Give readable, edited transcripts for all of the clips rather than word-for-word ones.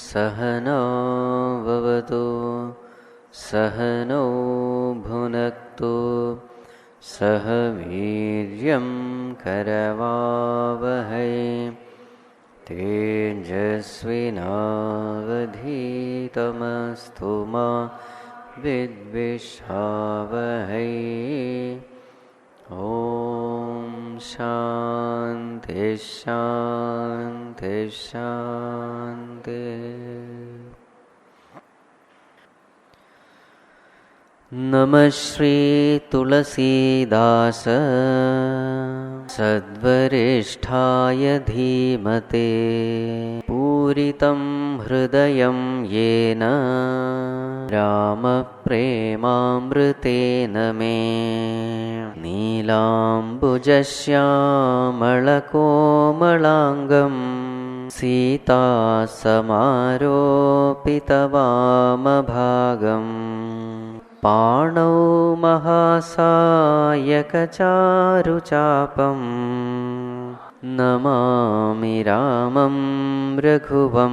सहना भवतु सहनौ भुनक्तु सह वीर्यं करवावहै तेजस्विनावधीतमस्तु मा विद्विषावहै। ॐ शान्ति शान्ति शान्ति। नमः श्री तुलसीदास सद्वरिष्ठाय धीमते पूरितं हृदयं येन रामप्रेमामृतेन मे नीलाम्बुजश्यामलकोमलाङ्गं सीतासमारोपितवामभागम् पाणौ महासायकचारुचापं नमामि रामं रघुवंशनाथम्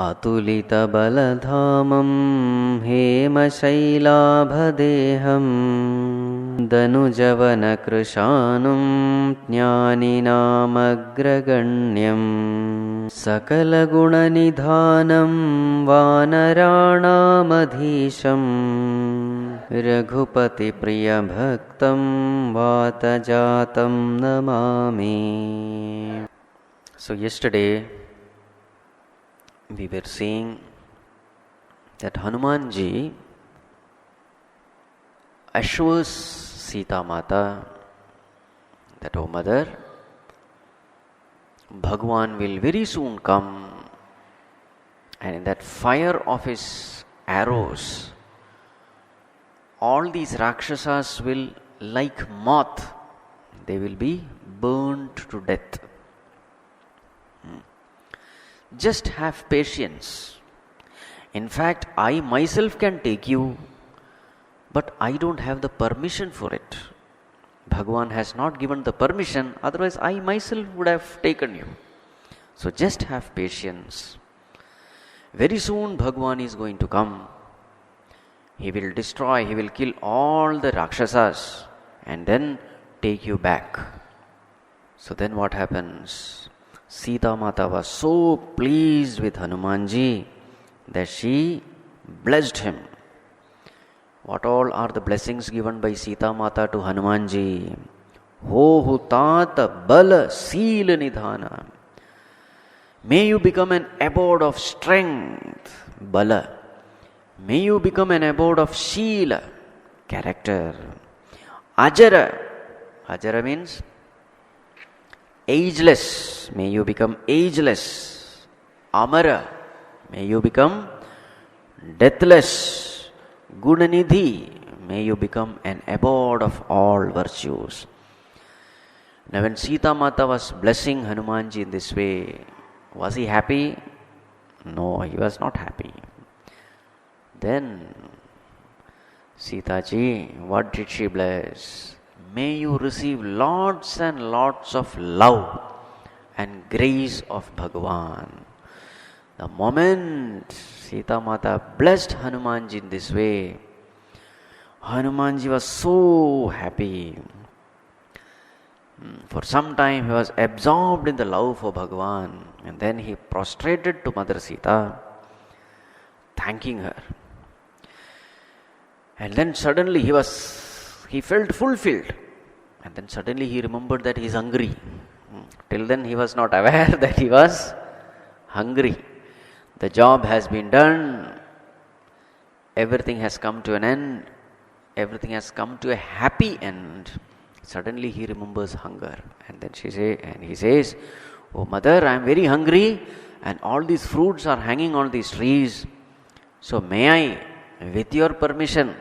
अतुलितबलधामं हेमशैलाभदेहं दनुजवनकृशानुं ज्ञानिनामग्रगण्यं सकलगुणनिधानं वानराणामधीशं रघुपतिप्रियभक्तं वातजातं Namami. So yesterday we were seeing that Hanumanji assures Sita Mata that, "O mother, Bhagwan will very soon come, and in that fire of his arrows, all these Rakshasas will, like moth, they will be burnt to death. Just have patience. In fact, I myself can take you, but I don't have the permission for it. Bhagwan has not given the permission, otherwise I myself would have taken you. So just have patience. Very soon Bhagwan is going to come. He will destroy, he will kill all the Rakshasas and then take you back." So then what happens? Sita Mata was so pleased with Hanumanji that she blessed him. What all are the blessings given by Sita Mata to Hanumanji? Ho hutata bala sila nidhana. May you become an abode of strength, bala. May you become an abode of shila, character. Ajara. Ajara means ageless. May you become ageless. Amara. May you become deathless. Gunanidhi. May you become an abode of all virtues. Now when Sita Mata was blessing Hanumanji in this way, was he happy? No, he was not happy. Then Sita ji, what did she bless? May you receive lots and lots of love and grace of Bhagavan. The moment Sita Mata blessed Hanumanji in this way, Hanumanji was so happy. For some time he was absorbed in the love for Bhagavan, and then he prostrated to Mother Sita, thanking her. And then suddenly he felt fulfilled. And then suddenly he remembered that he is hungry. Till then he was not aware that he was hungry. The job has been done. Everything has come to an end. Everything has come to a happy end. Suddenly he remembers hunger. And then he says, "Oh mother, I am very hungry and all these fruits are hanging on these trees. So may I, with your permission,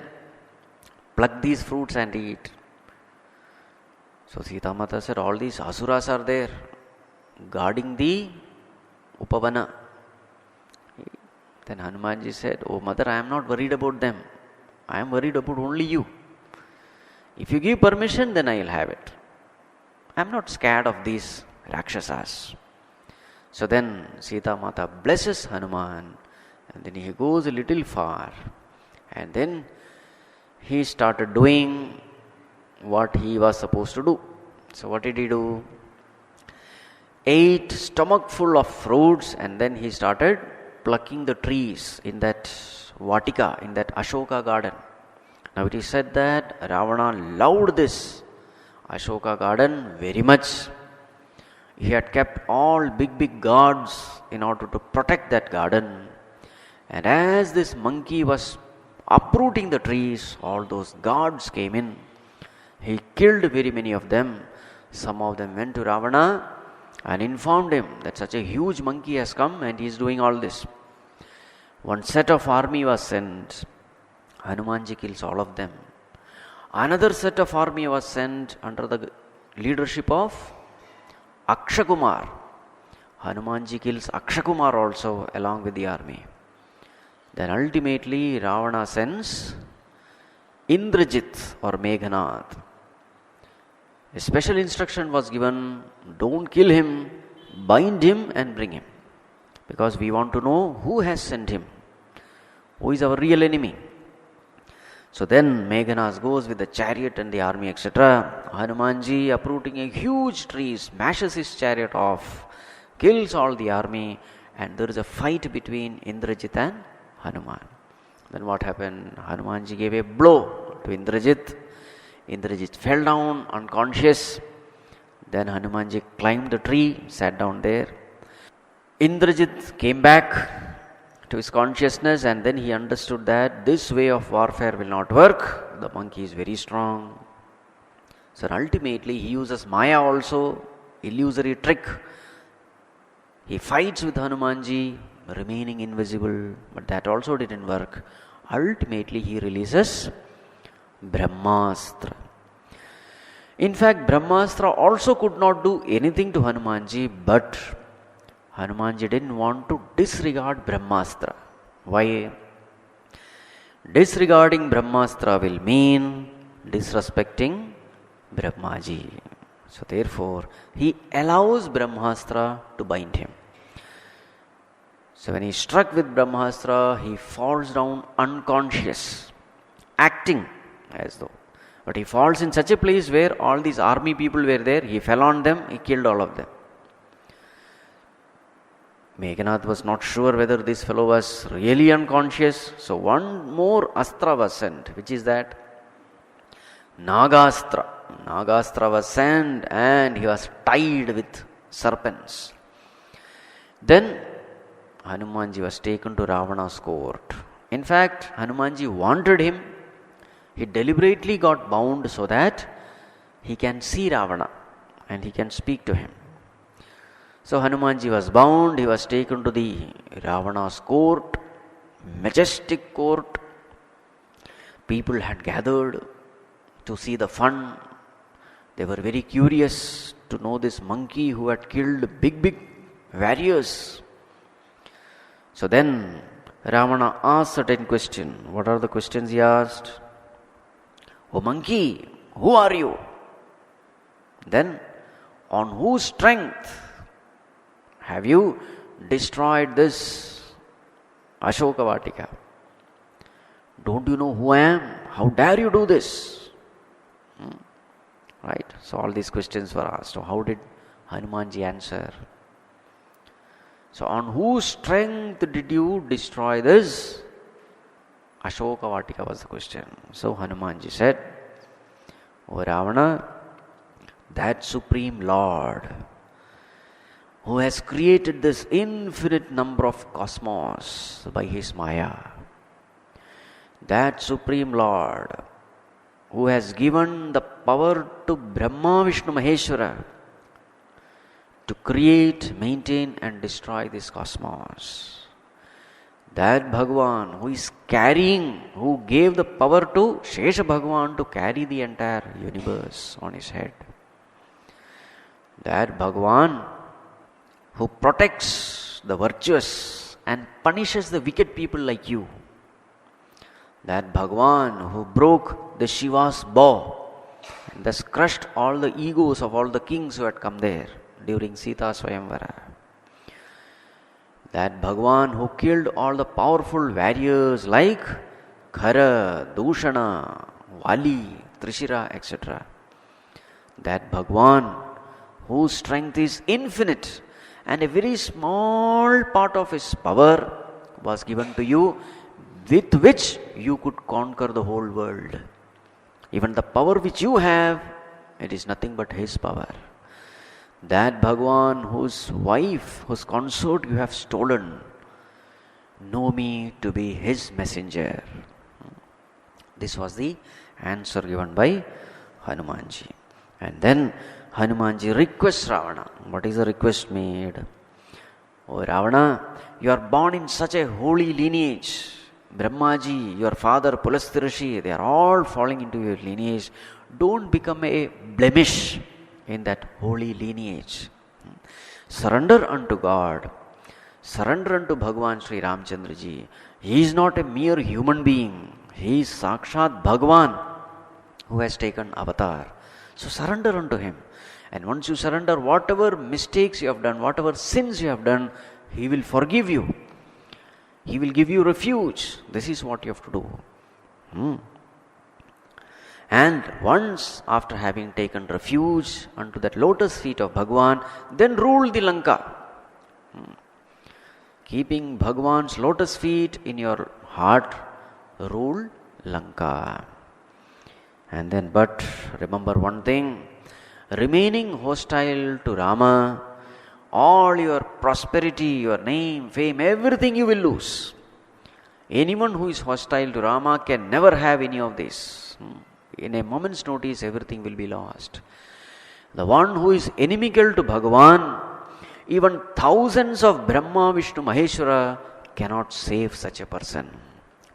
pluck these fruits and eat?" So Sita Mata said, "All these asuras are there, guarding the Upavana." Then Hanumanji said, "Oh mother, I am not worried about them. I am worried about only you. If you give permission, then I will have it. I am not scared of these Rakshasas." So then Sita Mata blesses Hanuman, and then he goes a little far, and then he started doing what he was supposed to do. So what did he do? Ate stomach full of fruits, and then he started plucking the trees in that Vatika, in that Ashoka garden. Now it is said that Ravana loved this Ashoka garden very much. He had kept all big guards in order to protect that garden. And as this monkey was uprooting the trees, all those guards came in. He killed very many of them. Some of them went to Ravana and informed him that such a huge monkey has come and he is doing all this. One set of army was sent. Hanumanji kills all of them. Another set of army was sent under the leadership of Akshakumar. Hanumanji kills Akshakumar also along with the army. Then ultimately Ravana sends Indrajit or Meghanath. A special instruction was given, don't kill him, bind him and bring him. Because we want to know who has sent him, who is our real enemy. So then Meghanath goes with the chariot and the army, etc. Hanumanji, uprooting a huge tree, smashes his chariot off, kills all the army, and there is a fight between Indrajit and Hanuman. Then what happened? Hanumanji gave a blow to Indrajit. Indrajit fell down unconscious. Then Hanumanji climbed the tree, sat down there. Indrajit came back to his consciousness, and then he understood that this way of warfare will not work. The monkey is very strong. So ultimately he uses Maya also, illusory trick. He fights with Hanumanji, remaining invisible, but that also didn't work. Ultimately he releases Brahmastra. In fact, Brahmastra also could not do anything to Hanumanji, but Hanumanji didn't want to disregard Brahmastra. Why? Disregarding Brahmastra will mean disrespecting Brahmaji. So therefore, he allows Brahmastra to bind him. So when he struck with Brahmastra, he falls down unconscious, acting as though. But he falls in such a place where all these army people were there. He fell on them, he killed all of them. Meghanath was not sure whether this fellow was really unconscious. So one more astra was sent, which is that Nagastra. Nagastra was sent and he was tied with serpents. Then Hanumanji was taken to Ravana's court. In fact, Hanumanji wanted him. He deliberately got bound so that he can see Ravana and he can speak to him. So Hanumanji was bound, he was taken to the Ravana's court, majestic court. People had gathered to see the fun. They were very curious to know this monkey who had killed big warriors. So then Ravana asked certain questions. What are the questions he asked? "O monkey, who are you? Then on whose strength have you destroyed this Ashoka Vatika? Don't you know who I am? How dare you do this?" Right? So all these questions were asked. So how did Hanumanji answer? So on whose strength did you destroy this Ashoka Vatika was the question. So Hanumanji said, "O Ravana, that Supreme Lord who has created this infinite number of cosmos by his Maya. That Supreme Lord who has given the power to Brahma, Vishnu, Maheshwara to create, maintain and destroy this cosmos. That Bhagavan who is carrying, who gave the power to Shesha Bhagavan to carry the entire universe on his head. That Bhagavan who protects the virtuous and punishes the wicked people like you. That Bhagavan who broke the Shiva's bow and thus crushed all the egos of all the kings who had come there during Sita Swayamvara. That Bhagavan who killed all the powerful warriors like Khara, Dushana, Vali, Trishira, etc. That Bhagavan whose strength is infinite and a very small part of his power was given to you, with which you could conquer the whole world. Even the power which you have, it is nothing but his power. That Bhagavan whose wife, whose consort you have stolen, know me to be his messenger. This was the answer given by Hanumanji. And then Hanumanji requests Ravana. What is the request made? Oh Ravana, you are born in such a holy lineage. Brahmaji, your father, Pulasthi Rishi, they are all falling into your lineage. Don't become a blemish in that holy lineage. Surrender unto God. Surrender unto Bhagavan Sri Ramchandra Ji. He is not a mere human being. He is Sakshat Bhagavan who has taken avatar. So surrender unto him. And once you surrender, whatever mistakes you have done, whatever sins you have done, he will forgive you. He will give you refuge. This is what you have to do. And once after having taken refuge unto that lotus feet of Bhagavan, then rule the Lanka. Keeping Bhagavan's lotus feet in your heart, rule Lanka. And then, but remember one thing, remaining hostile to Rama, all your prosperity, your name, fame, everything you will lose. Anyone who is hostile to Rama can never have any of this. In a moment's notice, everything will be lost. The one who is inimical to Bhagavan, even thousands of Brahma, Vishnu, Maheshwara cannot save such a person.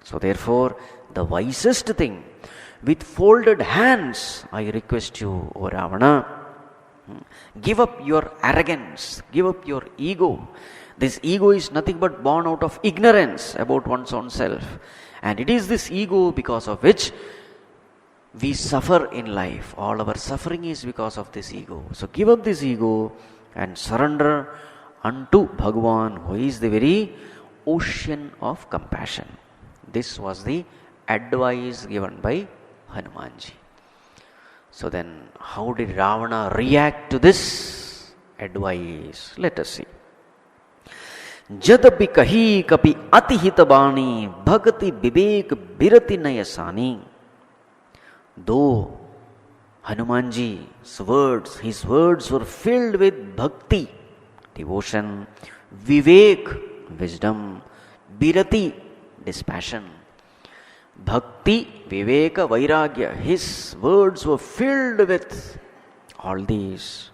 So therefore, the wisest thing, with folded hands, I request you, O Ravana, give up your arrogance, give up your ego. This ego is nothing but born out of ignorance about one's own self. And it is this ego because of which we suffer in life. All our suffering is because of this ego. So give up this ego and surrender unto Bhagavan, who is the very ocean of compassion. This was the advice given by Hanumanji. So then, how did Ravana react to this advice? Let us see. Jadapi kahi kapi ati hitabani bhakti vivek birati nayasani. Though Hanumanji's words, his words were filled with bhakti, devotion, vivek, wisdom, birati, dispassion, bhakti, viveka, vairagya, his words were filled with all these.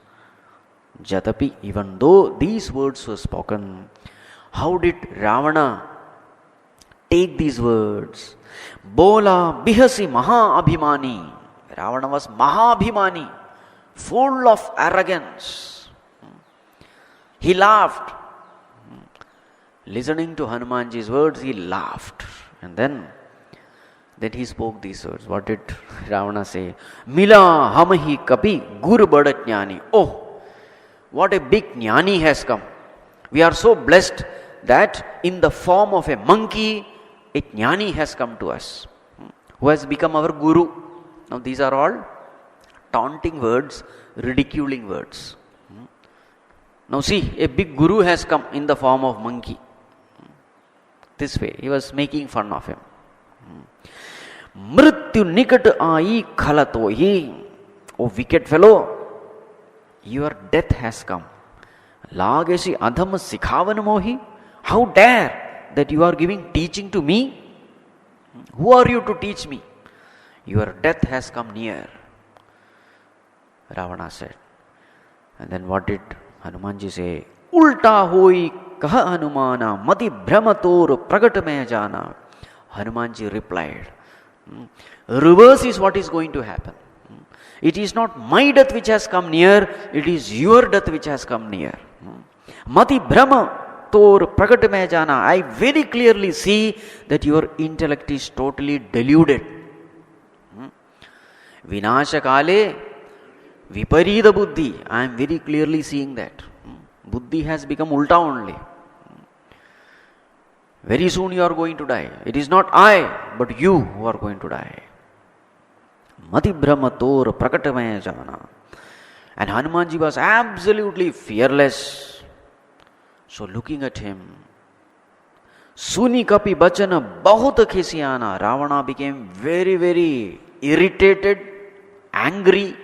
Jatapi, even though these words were spoken, how did Ravana take these words? Bola bihasi maha abhimani. Ravana was maha abhimani, full of arrogance. He laughed. Listening to Hanumanji's words, he laughed. And then he spoke these words. What did Ravana say? Mila hamahi kapi gur bada jnani. Oh, what a big jnani has come. We are so blessed that in the form of a monkey, a jnani has come to us, who has become our guru. Now these are all taunting words, ridiculing words. Now see, a big guru has come in the form of monkey. This way, he was making fun of him. Mrityu nikat aayi khalatohi. Oh wicked fellow, your death has come. Lagesi adham sikhavan mohi. How dare that you are giving teaching to me? Who are you to teach me? Your death has come near, Ravana said. And then what did Hanumanji say? Ulta hoi kaha Hanumana mati brahmator pragat mein jana. Hanumanji replied, reverse is what is going to happen. It is not my death which has come near, it is your death which has come near. Mati brahma tor pragat mein jana. I very clearly see that your intellect is totally deluded. Vinasha kale viparida buddhi. I am very clearly seeing that. Buddhi has become ulta only. Very soon you are going to die. It is not I, but you who are going to die. Mati brahma tor prakat mein jana. And Hanumanji was absolutely fearless. So looking at him, Suni kapi bachana bahut khisiana. Ravana became very, very irritated, angry.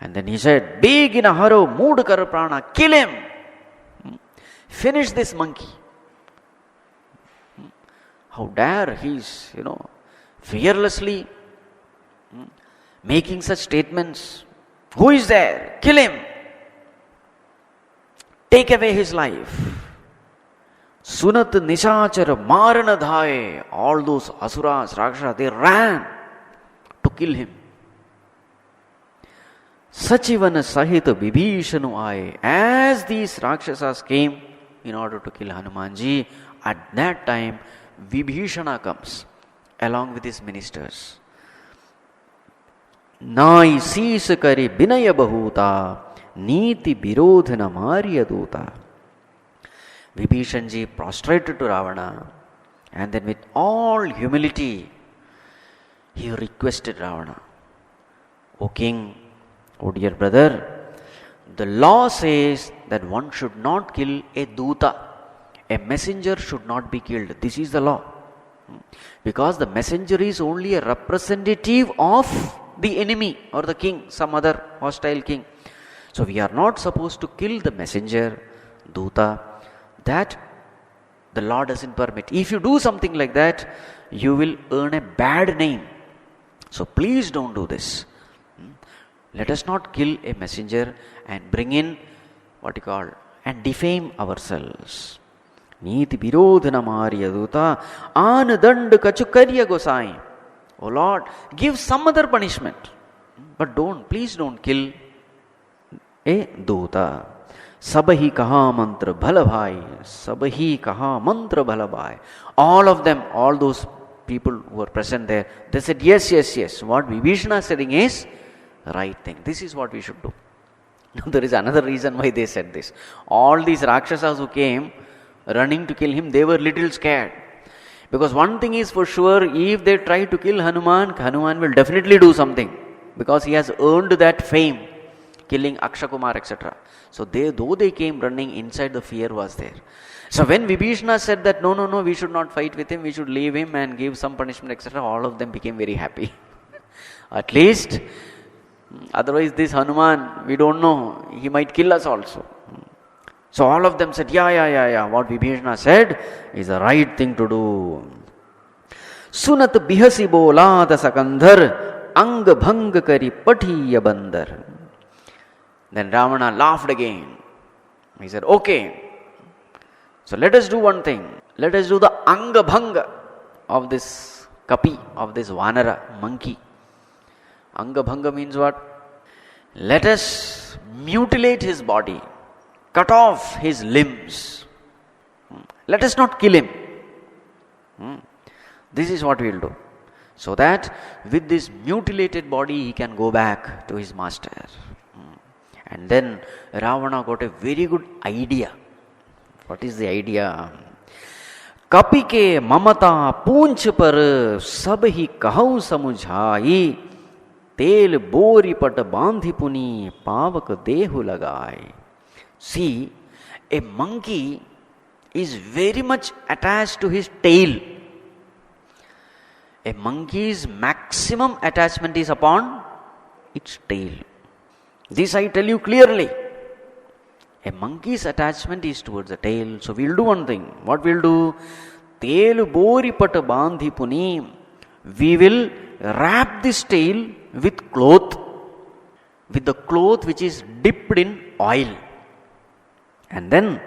And then he said, Begina haro mood kar prana, kill him. Finish this monkey. How dare he's, fearlessly making such statements. Who is there? Kill him. Take away his life. Sunat Nishachara Marana Dhaye. All those asuras, rakshas, they ran to kill him. Sachivana Sahita Vibhishanu Aaye. As these rakshasas came in order to kill Hanumanji, at that time Vibhishana comes along with his ministers. Nai sees kari binaya bahuta, niti birodhana marya duta. Vibhishanji prostrated to Ravana, and then with all humility he requested Ravana, O king, O dear brother, the law says that one should not kill a duta. A messenger should not be killed. This is the law. Because the messenger is only a representative of the enemy or the king, some other hostile king. So we are not supposed to kill the messenger, duta. That the law doesn't permit. If you do something like that, you will earn a bad name. So please don't do this. Let us not kill a messenger and bring in and defame ourselves. Niti birodhana marya duta anadand kachukarya gosai. Oh Lord, give some other punishment. But please don't kill a duta. Sabahi kaha mantra bhala bhai. Sabahi kaha mantra bhala bhai. All of them, all those people who were present there, they said, yes, yes, yes. What Vibhishana is saying is right thing. This is what we should do. Now there is another reason why they said this. All these rakshasas who came running to kill him, they were little scared. Because one thing is for sure, if they try to kill Hanuman, Hanuman will definitely do something. Because he has earned that fame, killing Akshakumar, etc. So though they came running, inside the fear was there. So when Vibhishana said that, no, we should not fight with him, we should leave him and give some punishment, etc., all of them became very happy. At least, otherwise this Hanuman, we don't know, he might kill us also. So all of them said, yeah, what Vibhishana said is the right thing to do. Sunat bihasi bolada sakandhar, ang bhang kari pathiya bandar. Then Ravana laughed again. He said, okay, so let us do one thing. Let us do the anga bhanga of this kapi, of this vanara, monkey. Anga bhanga means what? Let us mutilate his body. Cut off his limbs. Let us not kill him. This is what we will do. So that with this mutilated body he can go back to his master. And then Ravana got a very good idea. What is the idea? Kapi ke mamata poonch par sab hi kahau samujhai, tel bori pat bandhi puni pavak dehu lagai. See, a monkey is very much attached to his tail. A monkey's maximum attachment is upon its tail. This I tell you clearly. A monkey's attachment is towards the tail. So we'll do one thing. What we'll do? Tail bori pat bandhi puni. We will wrap this tail with cloth. With the cloth which is dipped in oil. And then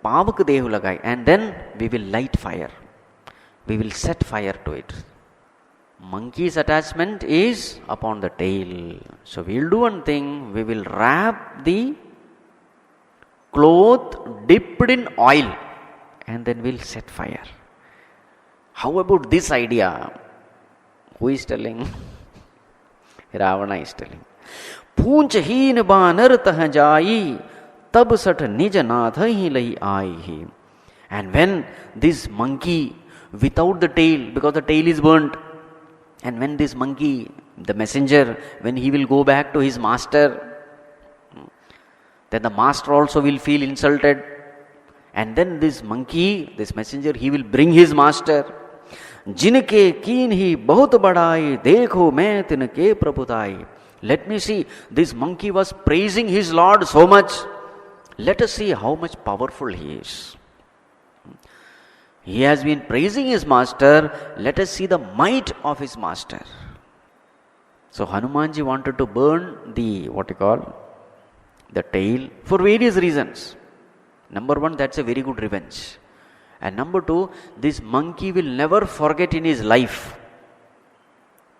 pavak dehu lagai. And then we will light fire. We will set fire to it. Monkey's attachment is upon the tail. So we'll do one thing. We will wrap the cloth dipped in oil and then we'll set fire. How about this idea? Who is telling? Ravana is telling. Poonch heen banar tah jai tab sat nij nath hi lahi aayi. And when this monkey without the tail, because the tail is burnt, and when this monkey, the messenger, when he will go back to his master, then the master also will feel insulted. And then this monkey, this messenger, he will bring his master. Jinke keen hi bahut badai, dekho main tinke prabhutai. Let me see, this monkey was praising his Lord so much. Let us see how much powerful he is. He has been praising his master. Let us see the might of his master. So Hanumanji wanted to burn the, the tail for various reasons. Number one, that's a very good revenge. And number two, this monkey will never forget in his life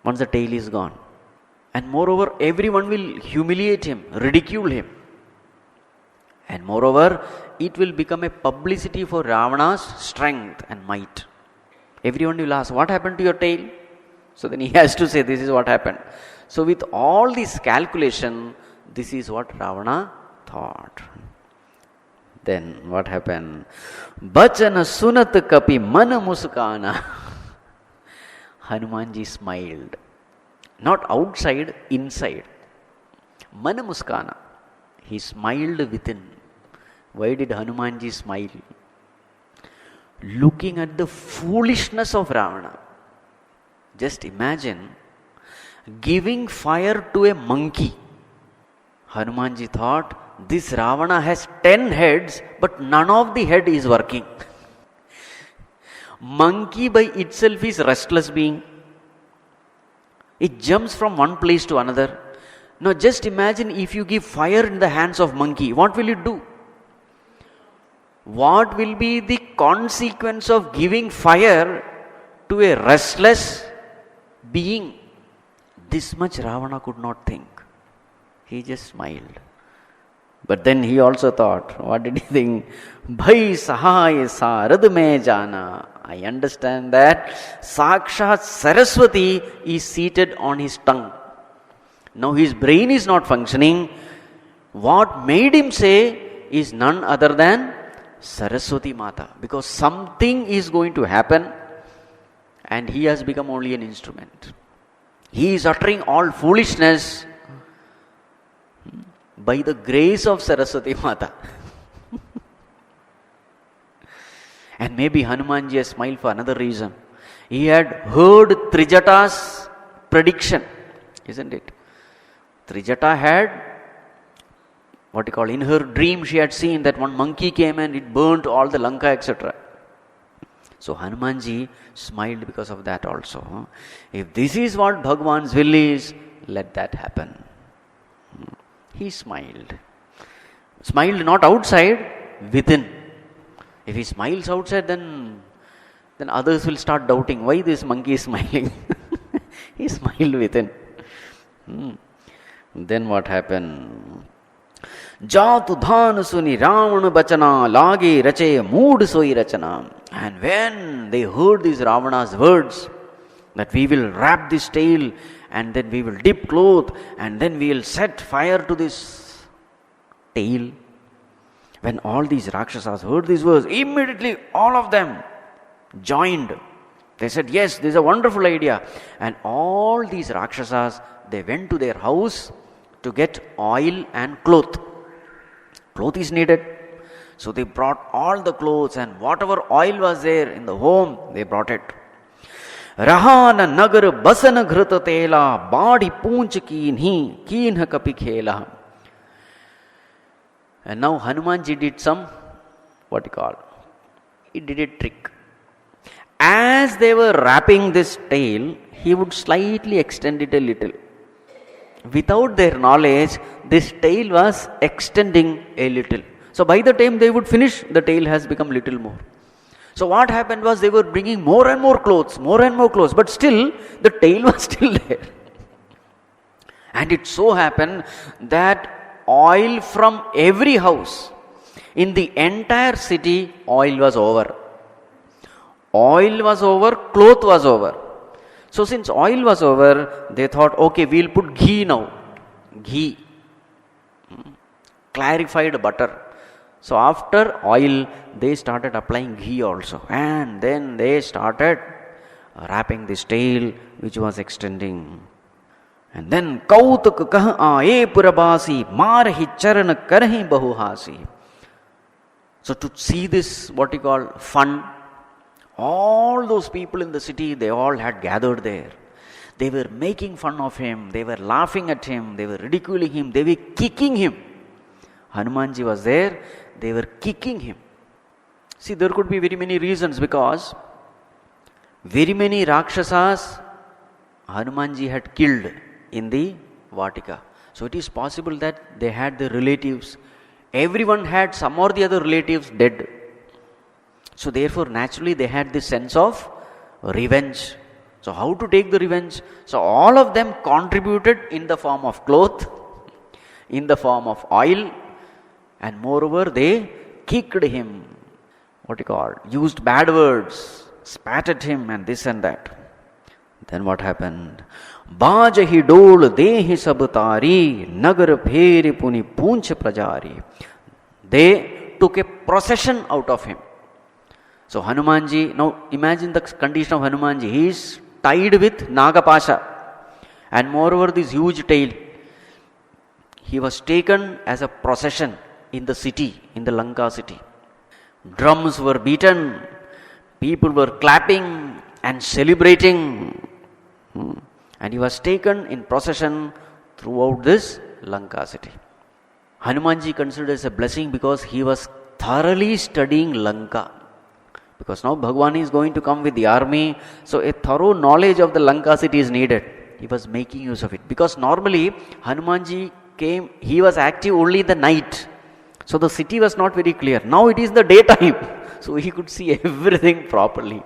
once the tail is gone. And moreover, everyone will humiliate him, ridicule him. And moreover, it will become a publicity for Ravana's strength and might. Everyone will ask, what happened to your tail? So then he has to say, this is what happened. So with all this calculation, this is what Ravana thought. Then what happened? Bachana sunat kapi mana muskana. Hanumanji smiled. Not outside, inside. Mana muskana. He smiled within. Why did Hanumanji smile? Looking at the foolishness of Ravana. Just imagine giving fire to a monkey. Hanumanji thought, this Ravana has 10 heads, but none of the head is working. Monkey by itself is restless being. It jumps from one place to another. Now just imagine if you give fire in the hands of monkey, what will it do? What will be the consequence of giving fire to a restless being? This much Ravana could not think. He just smiled. But then he also thought, what did he think? Bhai sahai sarad mein jana. I understand that Sakshat Saraswati is seated on his tongue. Now his brain is not functioning. What made him say is none other than Saraswati Mata. Because something is going to happen and he has become only an instrument. He is uttering all foolishness by the grace of Saraswati Mata. And maybe Hanumanji has smiled for another reason. He had heard Trijata's prediction, isn't it? Trijata had, in her dream she had seen that one monkey came and it burnt all the Lanka, etc. So Hanumanji smiled because of that also. If this is what Bhagwan's will is, let that happen. He smiled. Smiled not outside, within. If he smiles outside, then others will start doubting why this monkey is smiling. He smiled within. Then what happened? Jatu dhan suni Ravana bachana lage rache mood soi rachana. And when they heard these Ravana's words, that we will wrap this tail and then we will dip cloth and then we will set fire to this tail. When all these Rakshasas heard these words, immediately all of them joined. They said, yes, this is a wonderful idea. And all these Rakshasas, they went to their house to get oil and cloth. Cloth is needed. So they brought all the clothes and whatever oil was there in the home, they brought it. Rahana nagar basana ghrita tela, badi poonch keen kapi khela. And now Hanumanji did some, what you call, he did a trick. As they were wrapping this tail, he would slightly extend it a little. Without their knowledge, this tail was extending a little. So by the time they would finish, the tail has become little more. So what happened was they were bringing more and more clothes, but still the tail was still there. And it so happened that oil from every house in the entire city, oil was over. Oil was over, cloth was over. So since oil was over, they thought, okay, we'll put ghee now. Ghee. Clarified butter. So after oil, they started applying ghee also. And then they started wrapping this tail which was extending. And then Kautuk kah aaye purabasi marhi charan karhi bahuhasi. So to see this, what you call, fun, all those people in the city, they all had gathered there. They were making fun of him, they were laughing at him, they were ridiculing him, they were kicking him. Hanumanji was there, they were kicking him. See, there could be very many reasons, because very many Rakshasas Hanumanji had killed in the Vatika. So it is possible that they had their relatives. Everyone had some or the other relatives dead. So therefore, naturally, they had this sense of revenge. So how to take the revenge? So all of them contributed in the form of cloth, in the form of oil, and moreover, they kicked him, what you call, used bad words, spat at him, and this and that. Then what happened? Bajahi dol dehi sabtari, nagar pheri puni punch prajari. They took a procession out of him. So Hanumanji, now imagine the condition of Hanumanji. He is tied with Nagapasha, and moreover this huge tail. He was taken as a procession in the city, in the Lanka city. Drums were beaten, people were clapping and celebrating. And he was taken in procession throughout this Lanka city. Hanumanji considered as a blessing because he was thoroughly studying Lanka. Because now Bhagwan is going to come with the army, so a thorough knowledge of the Lanka city is needed. He was making use of it. Because normally Hanumanji came, he was active only in the night. So the city was not very clear. Now it is the daytime. So he could see everything properly.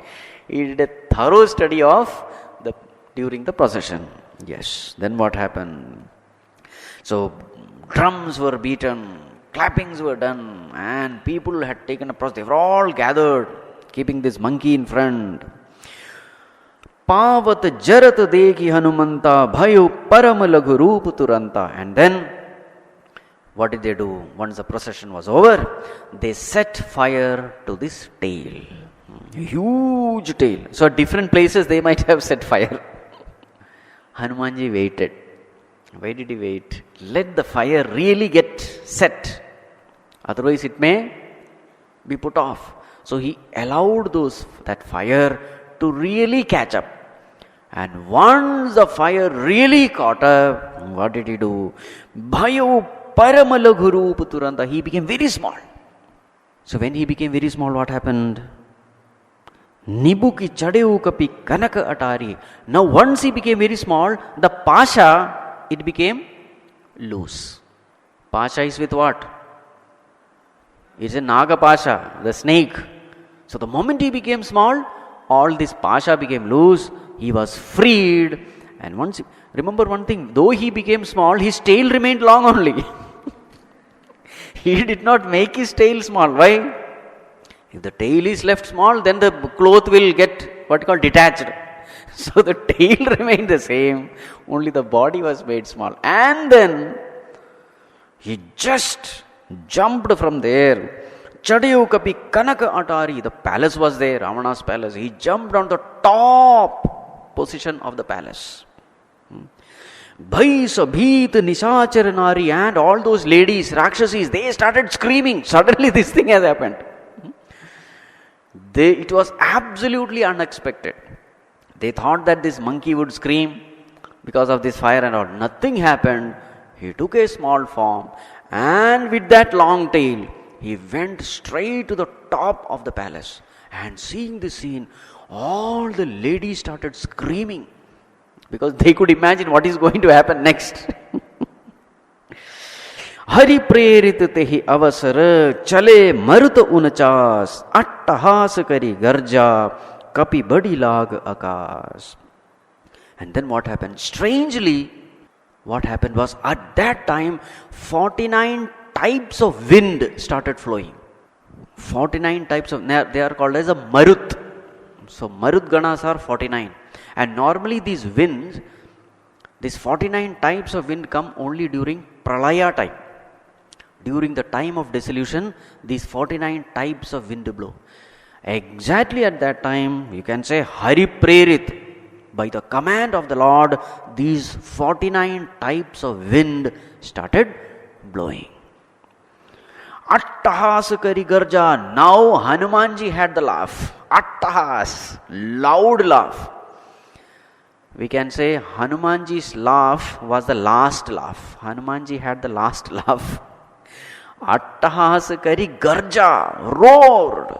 He did a thorough study of during the procession. Yes. Then what happened? So drums were beaten, clappings were done, and people had taken a procession. They were all gathered, keeping this monkey in front. Pavat jarat dekhi Hanumanta bhayo param laghu roop turanta. And then what did they do? Once the procession was over, they set fire to this tail. Huge tail. So at different places they might have set fire. Hanumanji waited. Why did he wait? Let the fire really get set. Otherwise it may be put off. So he allowed that fire to really catch up. And once the fire really caught up, what did he do? Bhayo paramalaguru puturanta. He became very small. So when he became very small, what happened? Nibuki chadeu kapi kanaka atari. Now once he became very small, the pasha, it became loose. Pasha is with what? It's a naga pasha, the snake. So the moment he became small, all this pasha became loose. He was freed. And once, remember one thing, though he became small, his tail remained long only. He did not make his tail small. Why? If the tail is left small, then the cloth will get what you call detached. So the tail remained the same, only the body was made small. And then he just jumped from there. Chadayu kapi kanaka atari. The palace was there, Ravana's palace. He jumped on the top position of the palace. Bhai sabhit nisachar nari, and all those ladies, Rakshasis, they started screaming. Suddenly this thing has happened. It was absolutely unexpected. They thought that this monkey would scream because of this fire and all. Nothing happened. He took a small form And with that long tail, he went straight to the top of the palace. And seeing this scene, all the ladies started screaming because they could imagine what is going to happen next. Hari प्रेरित तेहि अवसर चले मरुत उनचास अट्टहास करी गर्जा कपि बड़ी लाग आकाश. And then what happened? Strangely, what happened was at that time 49 types of wind started flowing. 49 types of, they are called as a marut. So marut ganas are 49. And normally these winds, these 49 types of wind come only during pralaya time. During the time of dissolution, these 49 types of wind blow. Exactly at that time, you can say Hari Prerit. By the command of the Lord, these 49 types of wind started blowing. Attahas kari garja. Now Hanumanji had the laugh. Attahas, loud laugh. We can say Hanumanji's laugh was the last laugh. Hanumanji had the last laugh. Attahas kari garja, roared.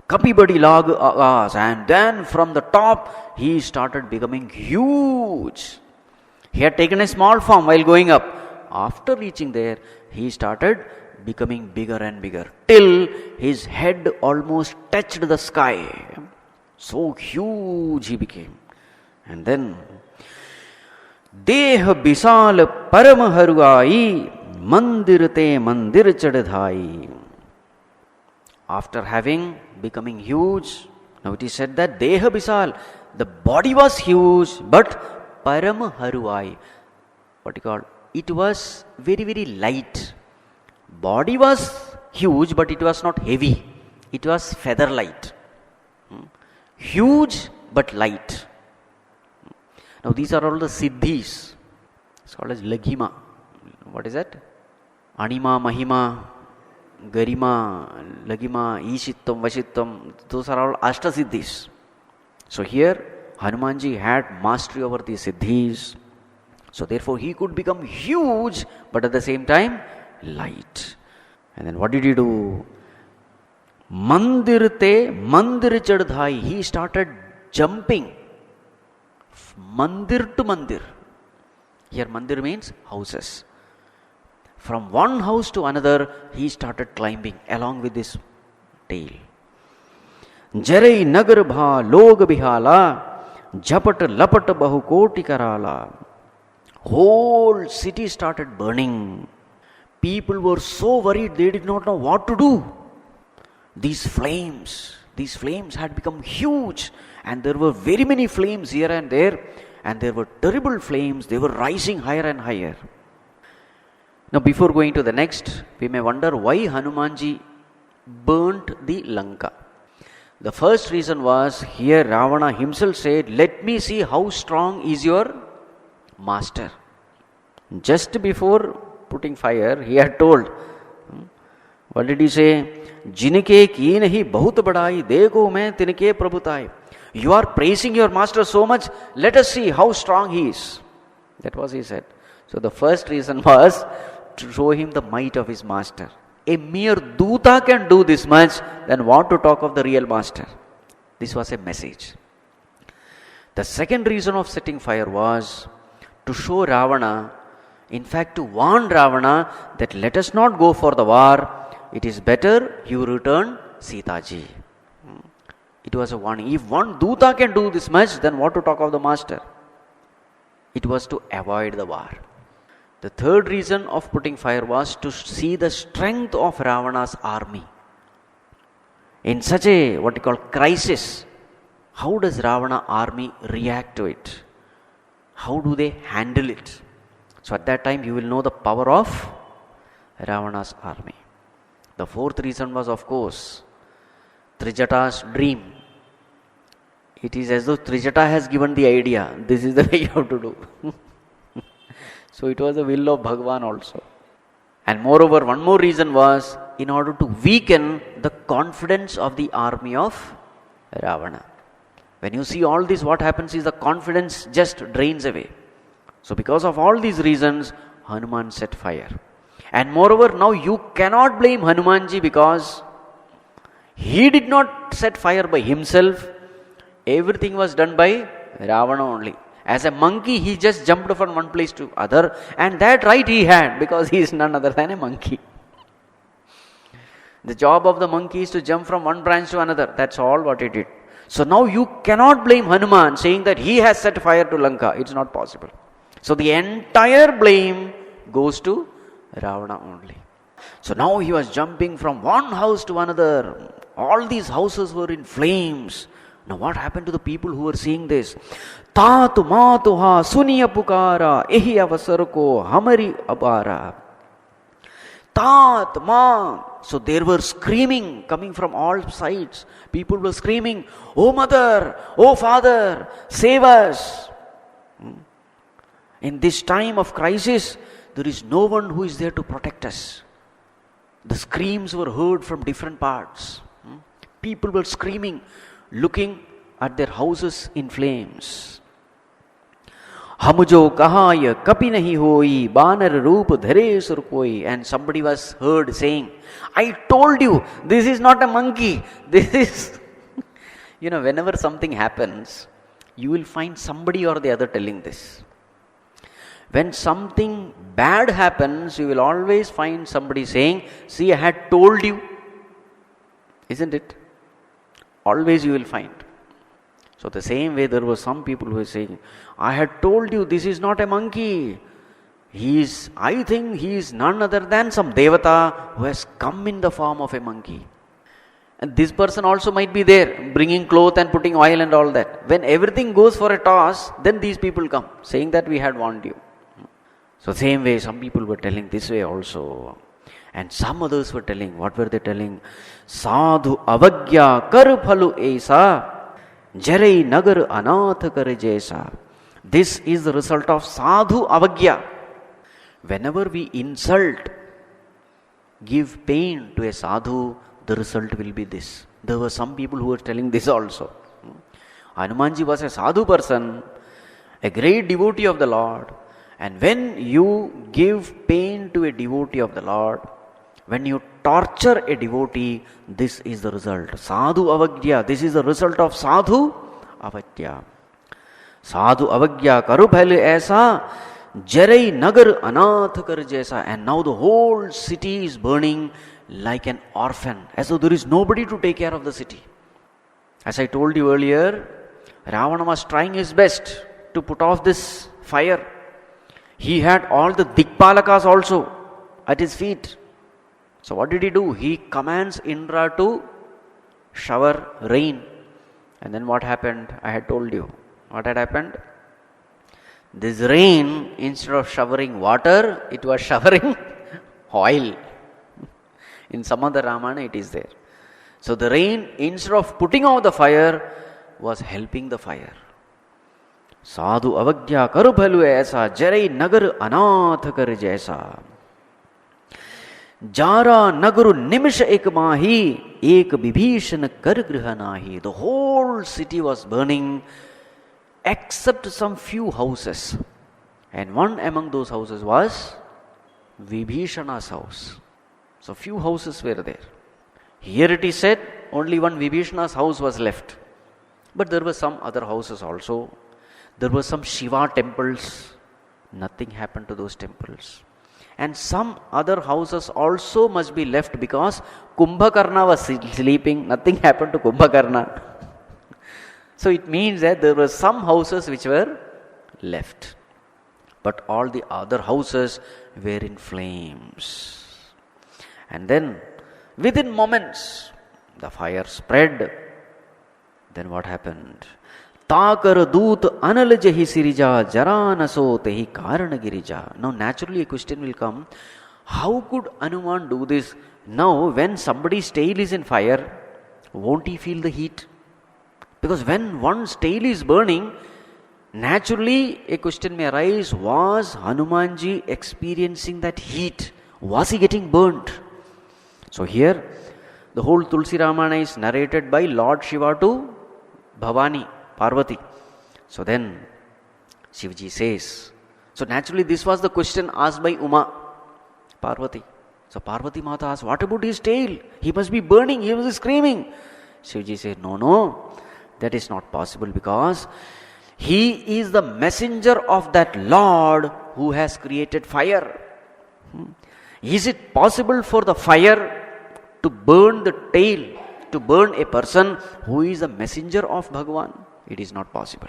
Kapi badi lag agas. And then from the top, he started becoming huge. He had taken a small form while going up. After reaching there, he started becoming bigger and bigger, till his head almost touched the sky. So huge he became. And then, Deh bisal param haruai, mandir te mandir chadhai. After having becoming huge, now it is said that Deha Bisal, the body was huge, but Param Haruai, what you call, it was very, very light. Body was huge, but it was not heavy. It was feather light. Huge, but light. Now these are all the siddhis. It's called as Laghima. What is that? Anima, Mahima, Garima, Lagima, Ishittam, Vashittam, those are all Ashtasiddhis. So here, Hanumanji had mastery over these siddhis. So therefore, he could become huge, but at the same time, light. And then what did he do? Mandir te mandir chadhai. He started jumping. Mandir to mandir. Here, mandir means houses. From one house to another, he started climbing along with his tail. Jarai nagar bha log bihala, japat lapat bahu koti karala. Whole city started burning. People were so worried they did not know what to do. These flames had become huge, and there were very many flames here and there, and there were terrible flames. They were rising higher and higher. Now, before going to the next, we may wonder why Hanumanji burnt the Lanka. The first reason was, here Ravana himself said, "Let me see how strong is your master." Just before putting fire, he had told, what did he say? "Jinke ki nahi bahut badai, dekho main tinke prabhutai." You are praising your master so much, let us see how strong he is. That was he said. So the first reason was to show him the might of his master. A mere Duta can do this much, then what to talk of the real master? This was a message. The second reason of setting fire was to show Ravana, in fact to warn Ravana that let us not go for the war. It is better you return Sita ji. It was a warning. If one Duta can do this much, then what to talk of the master? It was to avoid the war. The third reason of putting fire was to see the strength of Ravana's army. In such a, what you call, crisis, how does Ravana army react to it? How do they handle it? So at that time you will know the power of Ravana's army. The fourth reason was, of course, Trijata's dream. It is as though Trijata has given the idea. This is the way you have to do. So it was the will of Bhagavan also. And moreover, one more reason was in order to weaken the confidence of the army of Ravana. When you see all this, what happens is the confidence just drains away. So because of all these reasons, Hanuman set fire. And moreover, now you cannot blame Hanumanji because he did not set fire by himself. Everything was done by Ravana only. As a monkey, he just jumped from one place to other, and that right he had because he is none other than a monkey. The job of the monkey is to jump from one branch to another. That's all what he did. So now you cannot blame Hanuman saying that he has set fire to Lanka. It's not possible. So the entire blame goes to Ravana only. So now he was jumping from one house to another. All these houses were in flames. Now what happened to the people who were seeing this? Tatu matuha suniya pukara ehi avasar ko hamari abara. Tat ma. So there were screaming coming from all sides. People were screaming, "Oh mother, oh father, save us." In this time of crisis, there is no one who is there to protect us. The screams were heard from different parts. People were screaming, looking at their houses in flames. Hamujo kahaya kapi nahi hoi, banar roop dhare sur koi. And somebody was heard saying, "I told you, this is not a monkey. This is..." Whenever something happens, you will find somebody or the other telling this. When something bad happens, you will always find somebody saying, "See, I had told you." Isn't it? Always you will find. So the same way there were some people who were saying, "I had told you this is not a monkey. I think he is none other than some devata who has come in the form of a monkey." And this person also might be there, bringing cloth and putting oil and all that. When everything goes for a toss, then these people come, saying that we had warned you. So same way, some people were telling this way also. And some others were telling, what were they telling? Sadhu avagya kar phalu aisa, jarai nagar anath kar jaisa. This is the result of sadhu avagya. Whenever we insult, give pain to a sadhu, the result will be this. There were some people who were telling this also. Hanumanji was a sadhu person, a great devotee of the Lord. And when you give pain to a devotee of the Lord, when you torture a devotee, this is the result. Sadhu avagya, this is the result of sadhu avagya. Sadhu avagya karu bhale aisa, jarai nagar anath kar jaisa. And now the whole city is burning like an orphan, as though there is nobody to take care of the city. As I told you earlier, Ravana was trying his best to put off this fire. He had all the Dikpalakas also at his feet. So what did he do? He commands Indra to shower rain. And then what happened? I had told you. What had happened? This rain, instead of showering water, it was showering oil. In some other Ramana it is there. So the rain, instead of putting out the fire, was helping the fire. Sadhu avagya karu bhalu aisa, jarai nagar anath kar jaisa. Jara nagaru nimish ek mahi, ek vibhishan kar griha nahi. The whole city was burning except some few houses. And one among those houses was Vibhishana's house. So few houses were there. Here it is said only one Vibhishana's house was left. But there were some other houses also. There were some Shiva temples. Nothing happened to those temples. And some other houses also must be left because Kumbhakarna was sleeping. Nothing happened to Kumbhakarna. So it means that there were some houses which were left. But all the other houses were in flames. And then within moments the fire spread. Then what happened? Takar doot anal jahi sirija jaranaso tehi karana girija. Now naturally a question will come, how could Hanuman do this? Now when somebody's tail is in fire, won't he feel the heat? Because when one's tail is burning, naturally a question may arise, was Hanumanji experiencing that heat? Was he getting burnt? So here the whole Tulsi Ramana is narrated by Lord Shiva to Bhavani, Parvati. So then Shivji says, so naturally this was the question asked by Uma. Parvati. So Parvati Mata asked, what about his tail? He must be burning, he must be screaming. Shivji said, no, that is not possible because he is the messenger of that Lord who has created fire. Is it possible for the fire to burn the tail, to burn a person who is the messenger of Bhagavan? It is not possible.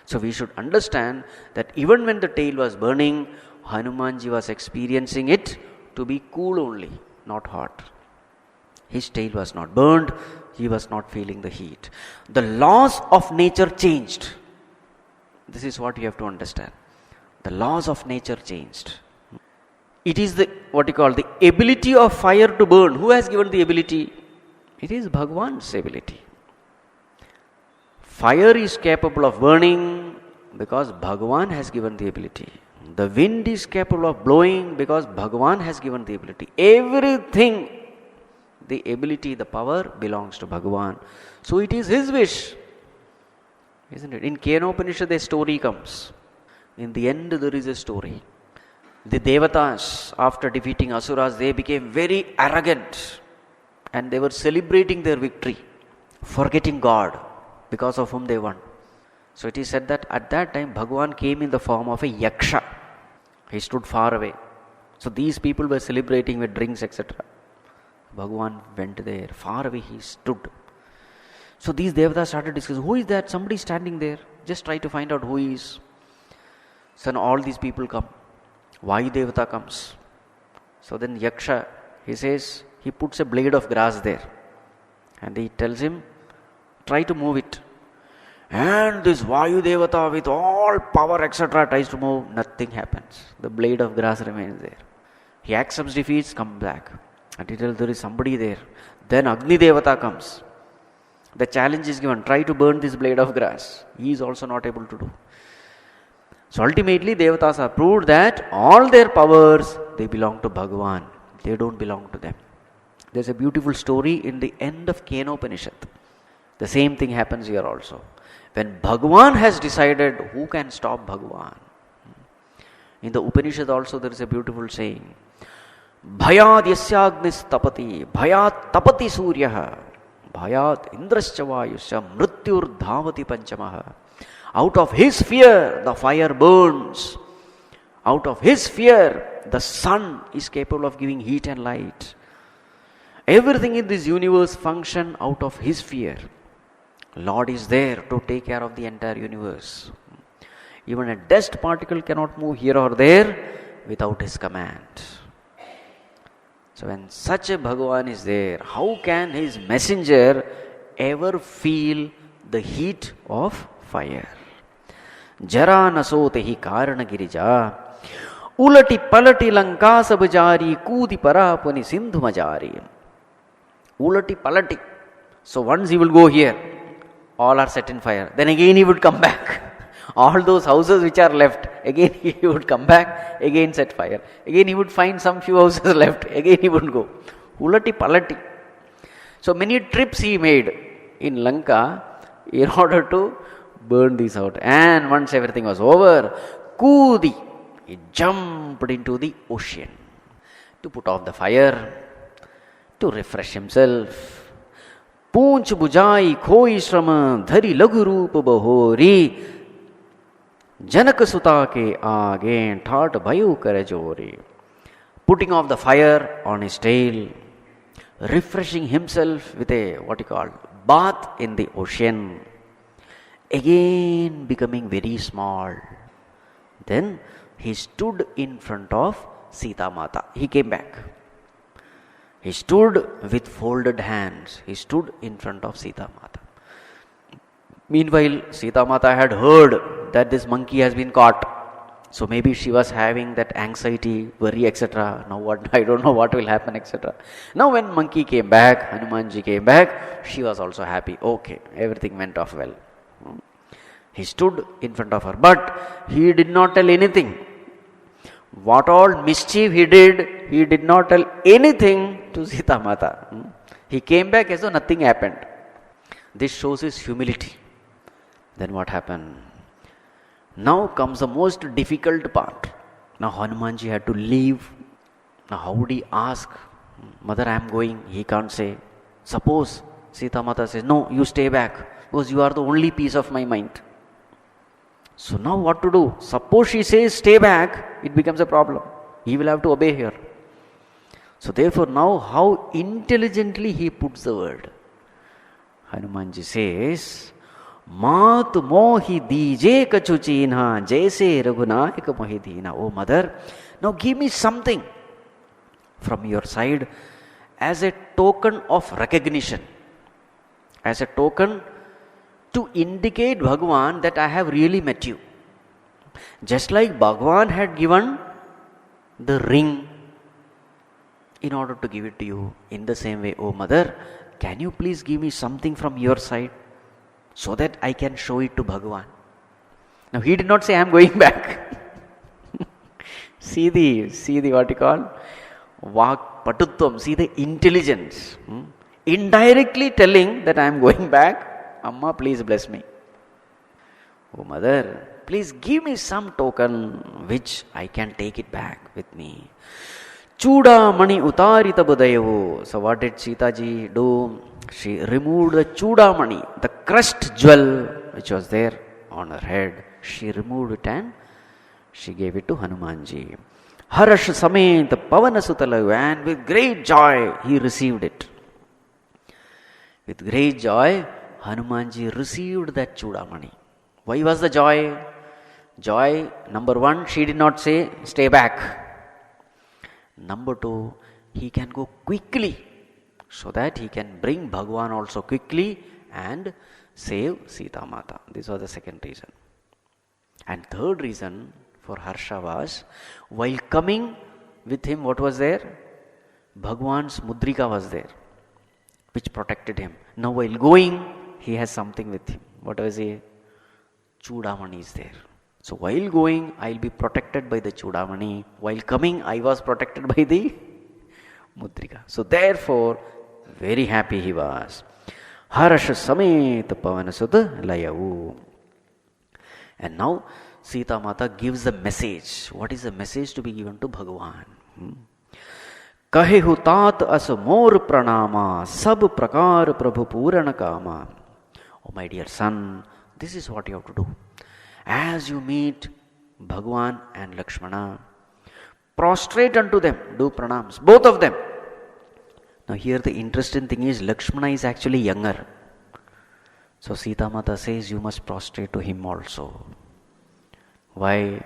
So we should understand that even when the tail was burning, Hanumanji was experiencing it to be cool only, not hot. His tail was not burned, he was not feeling the heat. The laws of nature changed. This is what you have to understand. The laws of nature changed. It is the ability of fire to burn. Who has given the ability? It is Bhagavan's ability. Fire is capable of burning because Bhagavan has given the ability. The wind is capable of blowing because Bhagavan has given the ability. Everything, the ability, the power belongs to Bhagavan. So it is his wish. Isn't it? In Kenopanishad a story comes. In the end there is a story. The Devatas, after defeating Asuras, they became very arrogant and they were celebrating their victory, forgetting God because of whom they won. So it is said that at that time Bhagavan came in the form of a Yaksha. He stood far away. So these people were celebrating with drinks, etc. Bhagavan went there, far away he stood. So these Devatas started discussing, who is that? Somebody standing there. Just try to find out who he is. So now all these people come. Vayu Devata comes. So then Yaksha, he says, he puts a blade of grass there. And he tells him, try to move it. And this Vayu Devata with all power, etc. tries to move, nothing happens. The blade of grass remains there. He accepts defeats, comes back. And he tells there is somebody there. Then Agni Devata comes. The challenge is given, try to burn this blade of grass. He is also not able to do. So ultimately Devatas have proved that all their powers, they belong to Bhagavan. They don't belong to them. There's a beautiful story in the end of Kenopanishad. The same thing happens here also. When Bhagavan has decided, who can stop Bhagavan? In the Upanishad also there is a beautiful saying. Bhayad yasyagnis tapati, bhayat tapati suryaha, bhayat indrascha vayusya, mrityur dhavati panchamaha. Out of his fear, the fire burns. Out of his fear, the sun is capable of giving heat and light. Everything in this universe functions out of his fear. Lord is there to take care of the entire universe. Even a dust particle cannot move here or there without his command. So when such a Bhagavan is there, how can his messenger ever feel the heat of fire? Jara nasote hi karana girija, ulati palati lanka sabjari, kudi parapani sindhu majari. Ulati palati. So once he will go here, all are set in fire. Then again he would come back. All those houses which are left, again he would come back, again set fire. Again he would find some few houses left, again he would go. Ulati palati. So many trips he made in Lanka in order to burn these out. And once everything was over, Kudi, he jumped into the ocean to put off the fire, to refresh himself. Poonch bujai khoi shrama dhari laghu roop bahori, Janaka suta ke aage thought bhayu karajori. Putting off the fire on his tail, refreshing himself with a bath in the ocean, again becoming very small. Then he stood in front of Sita Mata. He came back. He stood with folded hands. He stood in front of Sita Mata. Meanwhile, Sita Mata had heard that this monkey has been caught. So maybe she was having that anxiety, worry, etc. Now what? I don't know what will happen, etc. Now when monkey came back, Hanumanji came back, she was also happy. Okay, everything went off well. He stood in front of her, but he did not tell anything. What all mischief he did not tell anything to Sita Mata. He came back as though nothing happened. This shows his humility. Then what happened? Now comes the most difficult part. Now Hanumanji had to leave Now how would he ask, Mother, I am going? He can't say. Suppose Sita Mata says, no, you stay back because you are the only peace of my mind. So now what to do? Suppose she says stay back, it becomes a problem. He will have to obey her. So therefore now how intelligently he puts the word. Hanumanji says, Mat mohi dije kachuchina jaise raghunayaka mohidina. Oh mother, now give me something from your side as a token of recognition, as a token to indicate Bhagwan that I have really met you. Just like Bhagwan had given the ring in order to give it to you, in the same way, oh mother, can you please give me something from your side so that I can show it to Bhagwan? Now he did not say I am going back. see the what you call Vak Patutvam, see the intelligence. Indirectly telling that I am going back. Amma, please bless me. Oh mother, please give me some token which I can take it back with me. Chuda mani utarita budayavu. So what did Sita ji do? She removed the chuda mani, the crushed jewel which was there on her head. She removed it and she gave it to Hanumanji. Harash samet pavana sutalayu, and with great joy he received it. With great joy, Hanumanji received that chudamani. Why was the joy? Joy, number one, she did not say, stay back. Number two, he can go quickly so that he can bring Bhagwan also quickly and save Sita Mata. This was the second reason. And third reason for Harsha was, while coming with him, what was there? Bhagwan's mudrika was there, which protected him. Now while going, he has something with him. What was he? Chudamani is there. So while going, I will be protected by the Chudamani. While coming, I was protected by the mudrika. So therefore, very happy he was. Harasha samet pavanasud layavu. And now Sita Mata gives the message. What is the message to be given to Bhagavan? Kahehu tat as mor pranama sab prakar prabhu purana kama. Oh my dear son, this is what you have to do. As you meet Bhagwan and Lakshmana, prostrate unto them, do pranams, both of them. Now here the interesting thing is, Lakshmana is actually younger. So Sita Mata says you must prostrate to him also. Why?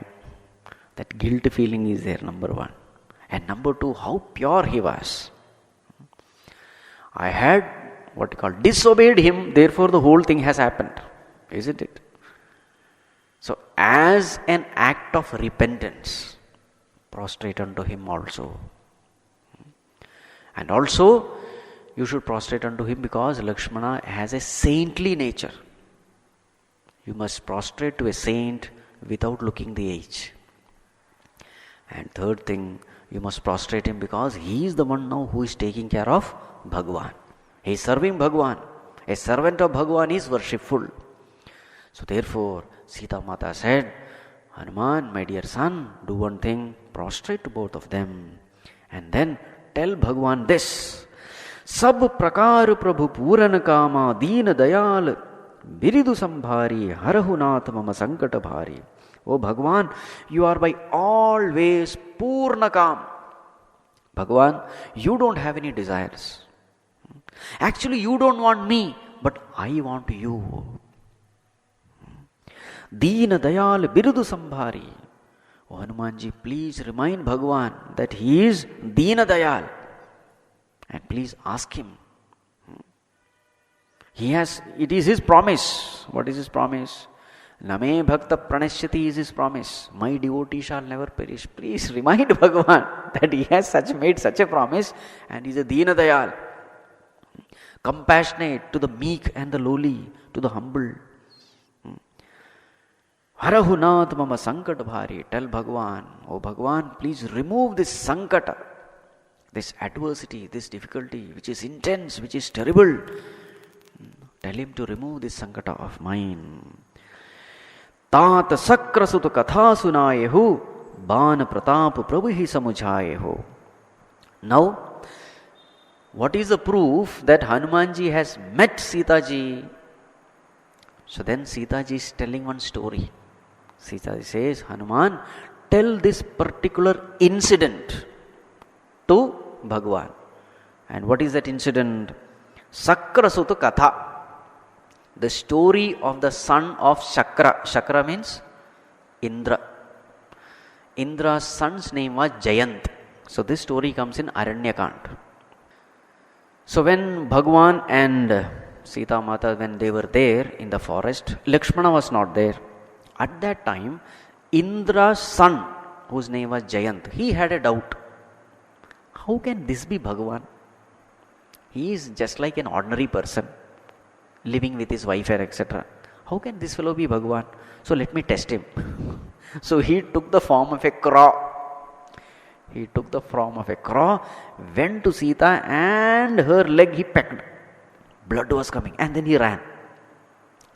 That guilt feeling is there, number one. And number two, how pure he was. I had what you call disobeyed him, therefore the whole thing has happened. Isn't it? So as an act of repentance, prostrate unto him also. And also, you should prostrate unto him because Lakshmana has a saintly nature. You must prostrate to a saint without looking the age. And third thing, you must prostrate him because he is the one now who is taking care of Bhagwan. He is serving Bhagwan. A servant of Bhagwan is worshipful. So therefore, Sita Mata said, Hanuman, my dear son, do one thing, prostrate to both of them. And then tell Bhagwan this. Sab prakar prabhu purana kama deen dayal biridu sambhari harahunath mama sankata bhari. Oh Bhagwan, you are by all ways purnakam. Bhagwan, you don't have any desires. Actually, you don't want me, but I want you. Deena Dayal Birudu Sambhari. Oh Hanumanji, please remind Bhagwan that he is Deena Dayal. And please ask him. It is his promise. What is his promise? Name Bhakta Pranashyati is his promise. My devotee shall never perish. Please remind Bhagwan that he has made such a promise and he is a Deena Dayal. Compassionate to the meek and the lowly, to the humble. Harahunath mama sankat bhari. Tell Bhagwan, oh Bhagwan, please remove this sankata, this adversity, this difficulty, which is intense, which is terrible. Tell him to remove this sankata of mine. Tat sakra sut katha sunayehu, ban pratap prabhu hi samujhayehu. Now, what is the proof that Hanumanji has met Sita ji? So then Sita ji is telling one story. Sita ji says, Hanuman, tell this particular incident to Bhagwan. And what is that incident? Sakrasuta Katha. The story of the son of Shakra. Shakra means Indra. Indra's son's name was Jayant. So this story comes in Aranyakant. So when Bhagwan and Sita Mata, when they were there in the forest, Lakshmana was not there. At that time, Indra's son, whose name was Jayant, he had a doubt. How can this be Bhagwan? He is just like an ordinary person, living with his wife and etc. How can this fellow be Bhagwan? So let me test him. So he took the form of a crow. He took the form of a crow, went to Sita, and her leg he pecked. Blood was coming, and then he ran.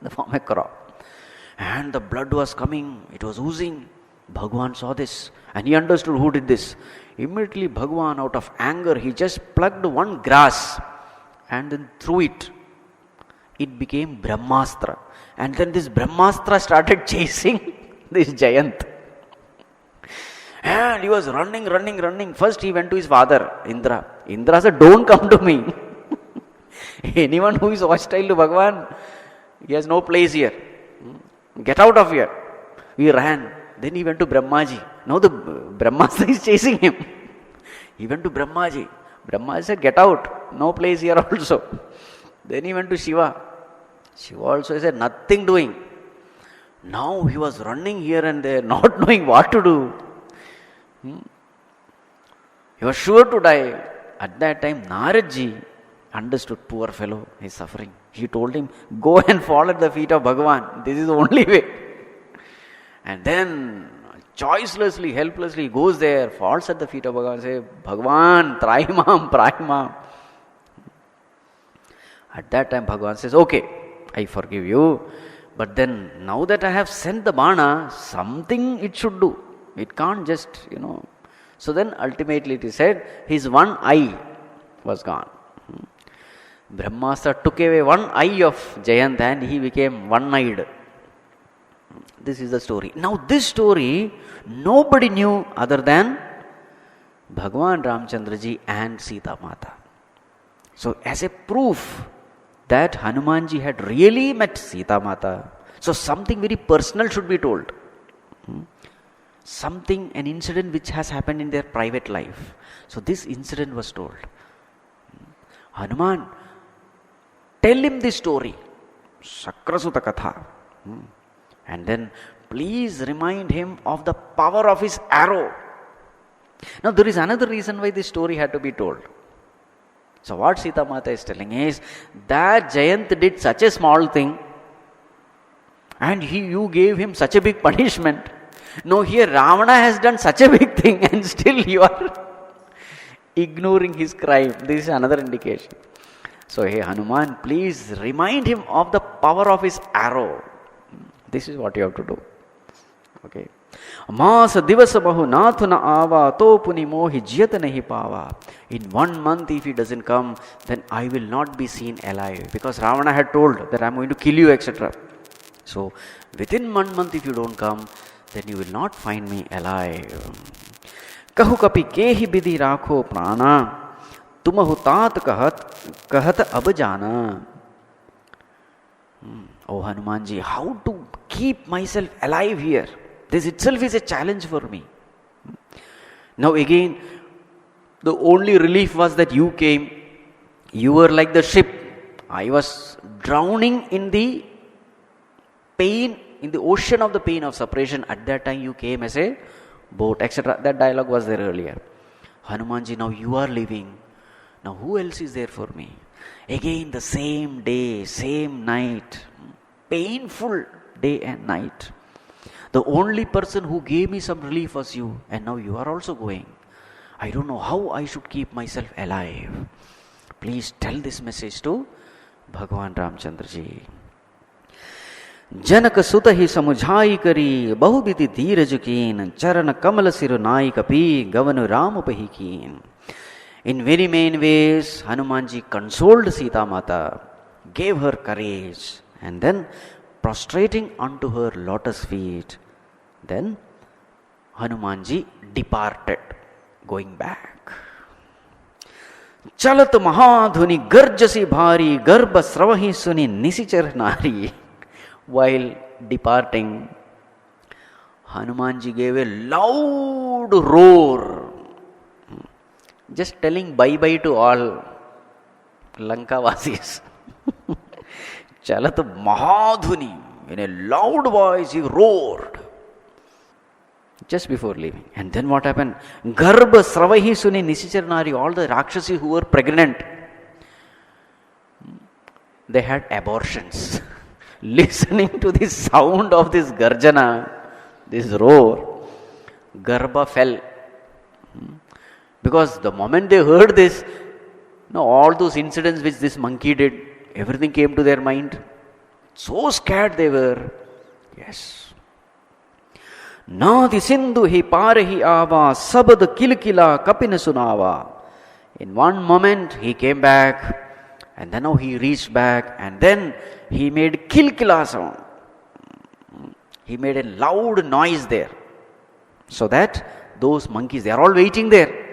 The form of a crow. And the blood was coming, it was oozing. Bhagwan saw this, and he understood who did this. Immediately Bhagwan, out of anger, he just plucked one grass and then threw it. It became Brahmastra. And then this Brahmastra started chasing this Jayant. And he was running. First he went to his father, Indra. Indra said, don't come to me. Anyone who is hostile to Bhagwan, he has no place here. Get out of here. We ran. Then he went to Brahmaji. Now the Brahmastra is chasing him. He went to Brahmaji. Brahmaji said, get out. No place here also. Then he went to Shiva. Shiva also said, nothing doing. Now he was running here and there, not knowing what to do. He was sure to die. At that time, Naradji understood, poor fellow, he is suffering. He told him, go and fall at the feet of Bhagwan. This is the only way. And then, choicelessly, helplessly, he goes there, falls at the feet of Bhagwan and says, Bhagwan, Traimam. At that time, Bhagwan says, okay, I forgive you. But then, now that I have sent the bana, something it should do. It can't just, So then, ultimately it is said, his one eye was gone. Brahmastra took away one eye of Jayant and he became one-eyed. This is the story. Now this story, nobody knew other than Bhagwan Ramchandraji and Sita Mata. So as a proof that Hanumanji had really met Sita Mata, so something very personal should be told. Something, an incident which has happened in their private life. So this incident was told. Hanuman, tell him this story. Sakrasuta Katha. And then please remind him of the power of his arrow. Now there is another reason why this story had to be told. So what Sita Mata is telling is that Jayant did such a small thing and you gave him such a big punishment. No, here Ravana has done such a big thing and still you are ignoring his crime. This is another indication. So, hey Hanuman, please remind him of the power of his arrow. This is what you have to do. Okay. Masa divasa bahu nathuna ava topuni mohi jiyata nahi pava. In 1 month, if he doesn't come, then I will not be seen alive. Because Ravana had told that I am going to kill you, etc. So, within 1 month, if you don't come, then you will not find me alive. Kahu kapi kehi bidhi rakho prana. Tumahu tat kahat abjana. Oh Hanumanji, how to keep myself alive here? This itself is a challenge for me. Now again, the only relief was that you came. You were like the ship. I was drowning in the pain, in the ocean of the pain of separation. At that time you came as a boat, etc. That dialogue was there earlier. Hanumanji, now you are leaving. Now who else is there for me? Again the same day, same night. Painful day and night. The only person who gave me some relief was you, and now you are also going. I don't know how I should keep myself alive. Please tell this message to Bhagwan Ramchandraji. जनक सुत ही समुझाई करी बहुविधि धीरज कीन चरण कमल सिर नाई कपी गवन राम पही कीन. In very main ways, Hanumanji consoled Sita Mata, gave her courage, and then prostrating onto her lotus feet, then Hanumanji departed, going back. चलत महाधुनि गर्जसी भारी गर्भ स्रवहि सुनि निशिचर नारी. While departing, Hanumanji gave a loud roar, just telling bye-bye to all Lankavasis. Chalat Mahadhuni, in a loud voice he roared just before leaving. And then what happened? Garbha Sravahi Suni Nisicharnari, all the Rakshasi who were pregnant, they had abortions. Listening to the sound of this Garjana, this roar, Garbha fell. Because the moment they heard this, all those incidents which this monkey did, everything came to their mind. So scared they were. Yes. Nadi Sindhu hi parahi ava, sabad kilkila kapina sunava. In one moment he came back, and then now he reached back, and then he made kilkila sound. He made a loud noise there. So that those monkeys, they are all waiting there.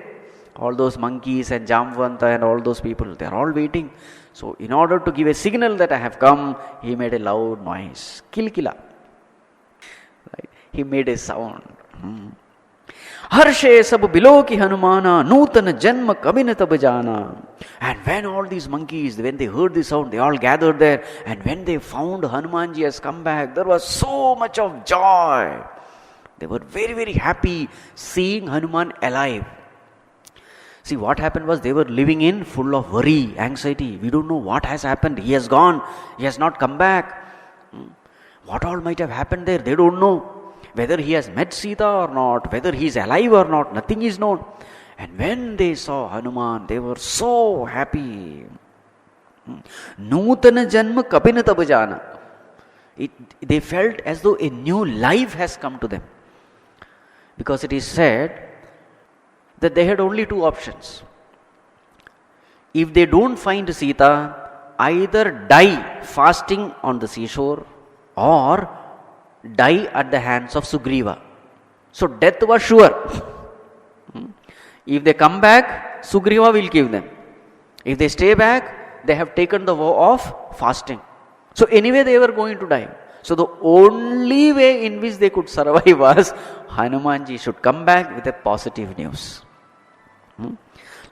All those monkeys and Jamvanta and all those people, they are all waiting. So in order to give a signal that I have come, he made a loud noise. Kilkila. Right? He made a sound. Harshe sab biloki Hanumana, Nutana Janma Kabinata Bajana. And when all these monkeys, when they heard this sound, they all gathered there. And when they found Hanumanji has come back, there was so much of joy. They were very, very happy seeing Hanuman alive. See, what happened was they were living in full of worry, anxiety. We don't know what has happened. He has gone. He has not come back. What all might have happened there, they don't know. Whether he has met Sita or not, whether he is alive or not, nothing is known. And when they saw Hanuman, they were so happy. Nutana Janma Kapinata Bajana. They felt as though a new life has come to them. Because it is said that they had only two options. If they don't find Sita, either die fasting on the seashore or die at the hands of Sugriva. So death was sure. If they come back, Sugriva will kill them. If they stay back, they have taken the vow of fasting. So anyway they were going to die. So the only way in which they could survive was Hanumanji should come back with a positive news.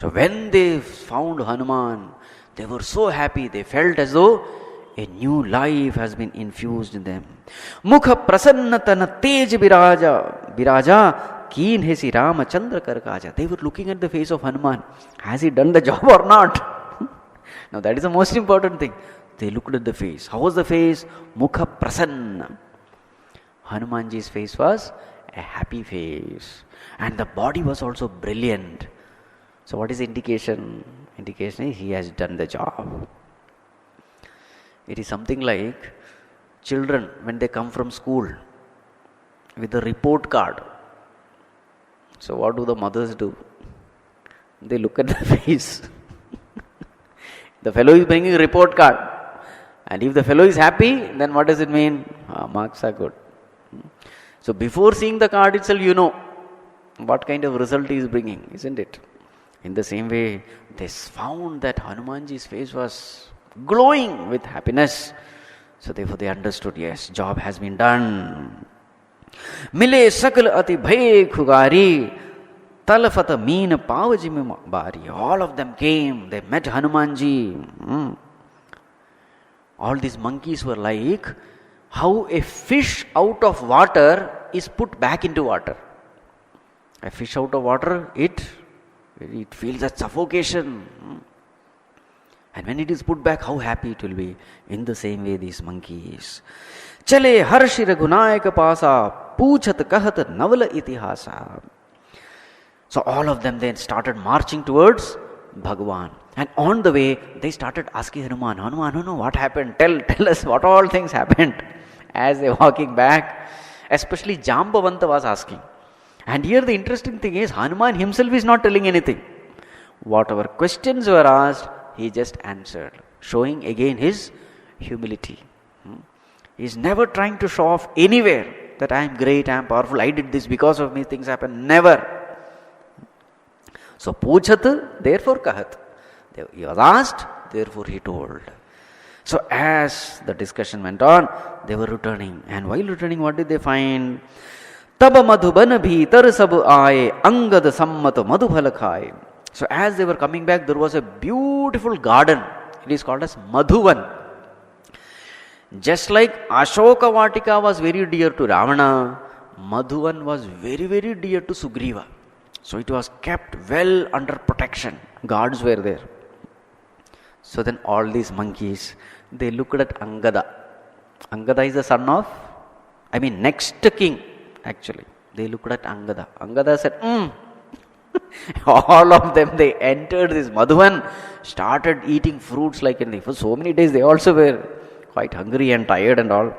So when they found Hanuman, they were so happy. They felt as though a new life has been infused in them. Mukha prasannatana tej viraja keen hesi Ramachandra karkaja. They were looking at the face of Hanuman. Has he done the job or not? Now that is the most important thing. They looked at the face. How was the face? Mukha prasanna. Hanumanji's face was a happy face. And the body was also brilliant. So what is the indication? Indication is he has done the job. It is something like children when they come from school with the report card. So what do the mothers do? They look at the face. The fellow is bringing a report card. And if the fellow is happy, then what does it mean? Marks are good. So before seeing the card itself, you know what kind of result he is bringing, isn't it? In the same way, they found that Hanumanji's face was glowing with happiness. So therefore they understood, yes, job has been done. Mile sakal ati bhay khugari, talafata meen pavajim bari. All of them came, they met Hanumanji. All these monkeys were like how a fish out of water is put back into water. A fish out of water, it feels that suffocation. And when it is put back, how happy it will be. In the same way, these monkeys. Chale harshi raghunayaka pasa, puchat kahat navala itihasa. So all of them then started marching towards Bhagwan. And on the way, they started asking Hanuman, Hanuman, what happened? Tell us what all things happened. As they were walking back, especially Jambavanta was asking. And here the interesting thing is, Hanuman himself is not telling anything. Whatever questions were asked, he just answered, showing again his humility. He's never trying to show off anywhere that I am great, I am powerful, I did this, because of me things happen. Never. So, Puchat, therefore kahat. He was asked, therefore he told. So, as the discussion went on, they were returning. And while returning, what did they find? Tab madhuban bhitar sab aaye, angad sammat madhubhal khaye. So, as they were coming back, there was a beautiful garden. It is called as Madhuvan. Just like Ashoka Vatika was very dear to Ravana, Madhuvan was very, very dear to Sugriva. So it was kept well under protection. Guards were there. So then all these monkeys, they looked at Angada. Angada is the son of, next king actually. They looked at Angada. Angada said, All of them, they entered this Madhuvan, started eating fruits like anything. For so many days, they also were quite hungry and tired and all.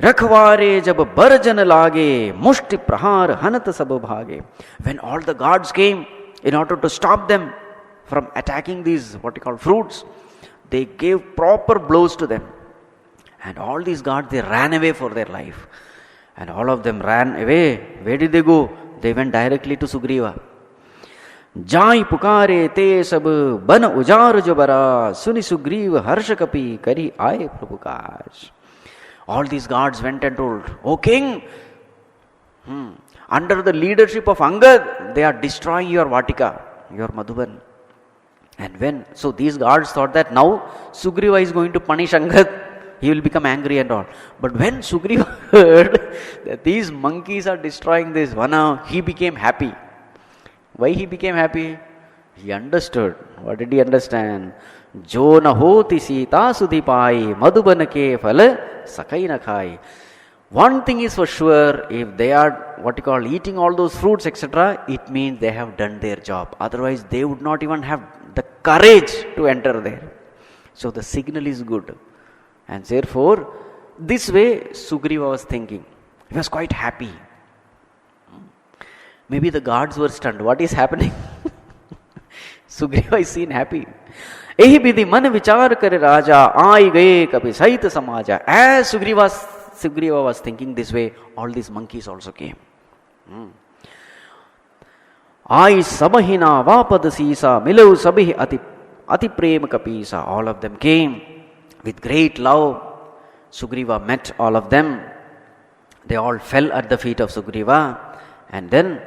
Rakhware jab barjan lage, mushti prahar hanat sab bhage. When all the guards came in order to stop them from attacking these fruits, they gave proper blows to them. And all these guards, they ran away for their life. And all of them ran away. Where did they go? They went directly to Sugriva. Jai pukare te sab ban ujar jabara, suni Sugriva harsha kapi kari aaye prabhukash. All these guards went and told, O king, under the leadership of Angad, they are destroying your Vatika, your Madhuban. And so these guards thought that now Sugriva is going to punish Angad. He will become angry and all. But when Sugriva heard that these monkeys are destroying this Vana, he became happy. Why he became happy? He understood. What did he understand? Jo na hoti sita sudhipai madhuban ke phala sakai na khai. One thing is for sure, if they are eating all those fruits, etc., it means they have done their job. Otherwise, they would not even have the courage to enter there. So the signal is good. And therefore, this way Sugriva was thinking. He was quite happy. Maybe the guards were stunned. What is happening? Sugriva is seen happy. Ehi bidhi man vichar kare raja, aai gaye kapi sahit samaja. As Sugriva was thinking this way, all these monkeys also came. Aai sabahina vapad sisa, milau sabih ati prem kapisa. All of them came with great love. Sugriva met all of them. They all fell at the feet of Sugriva. And then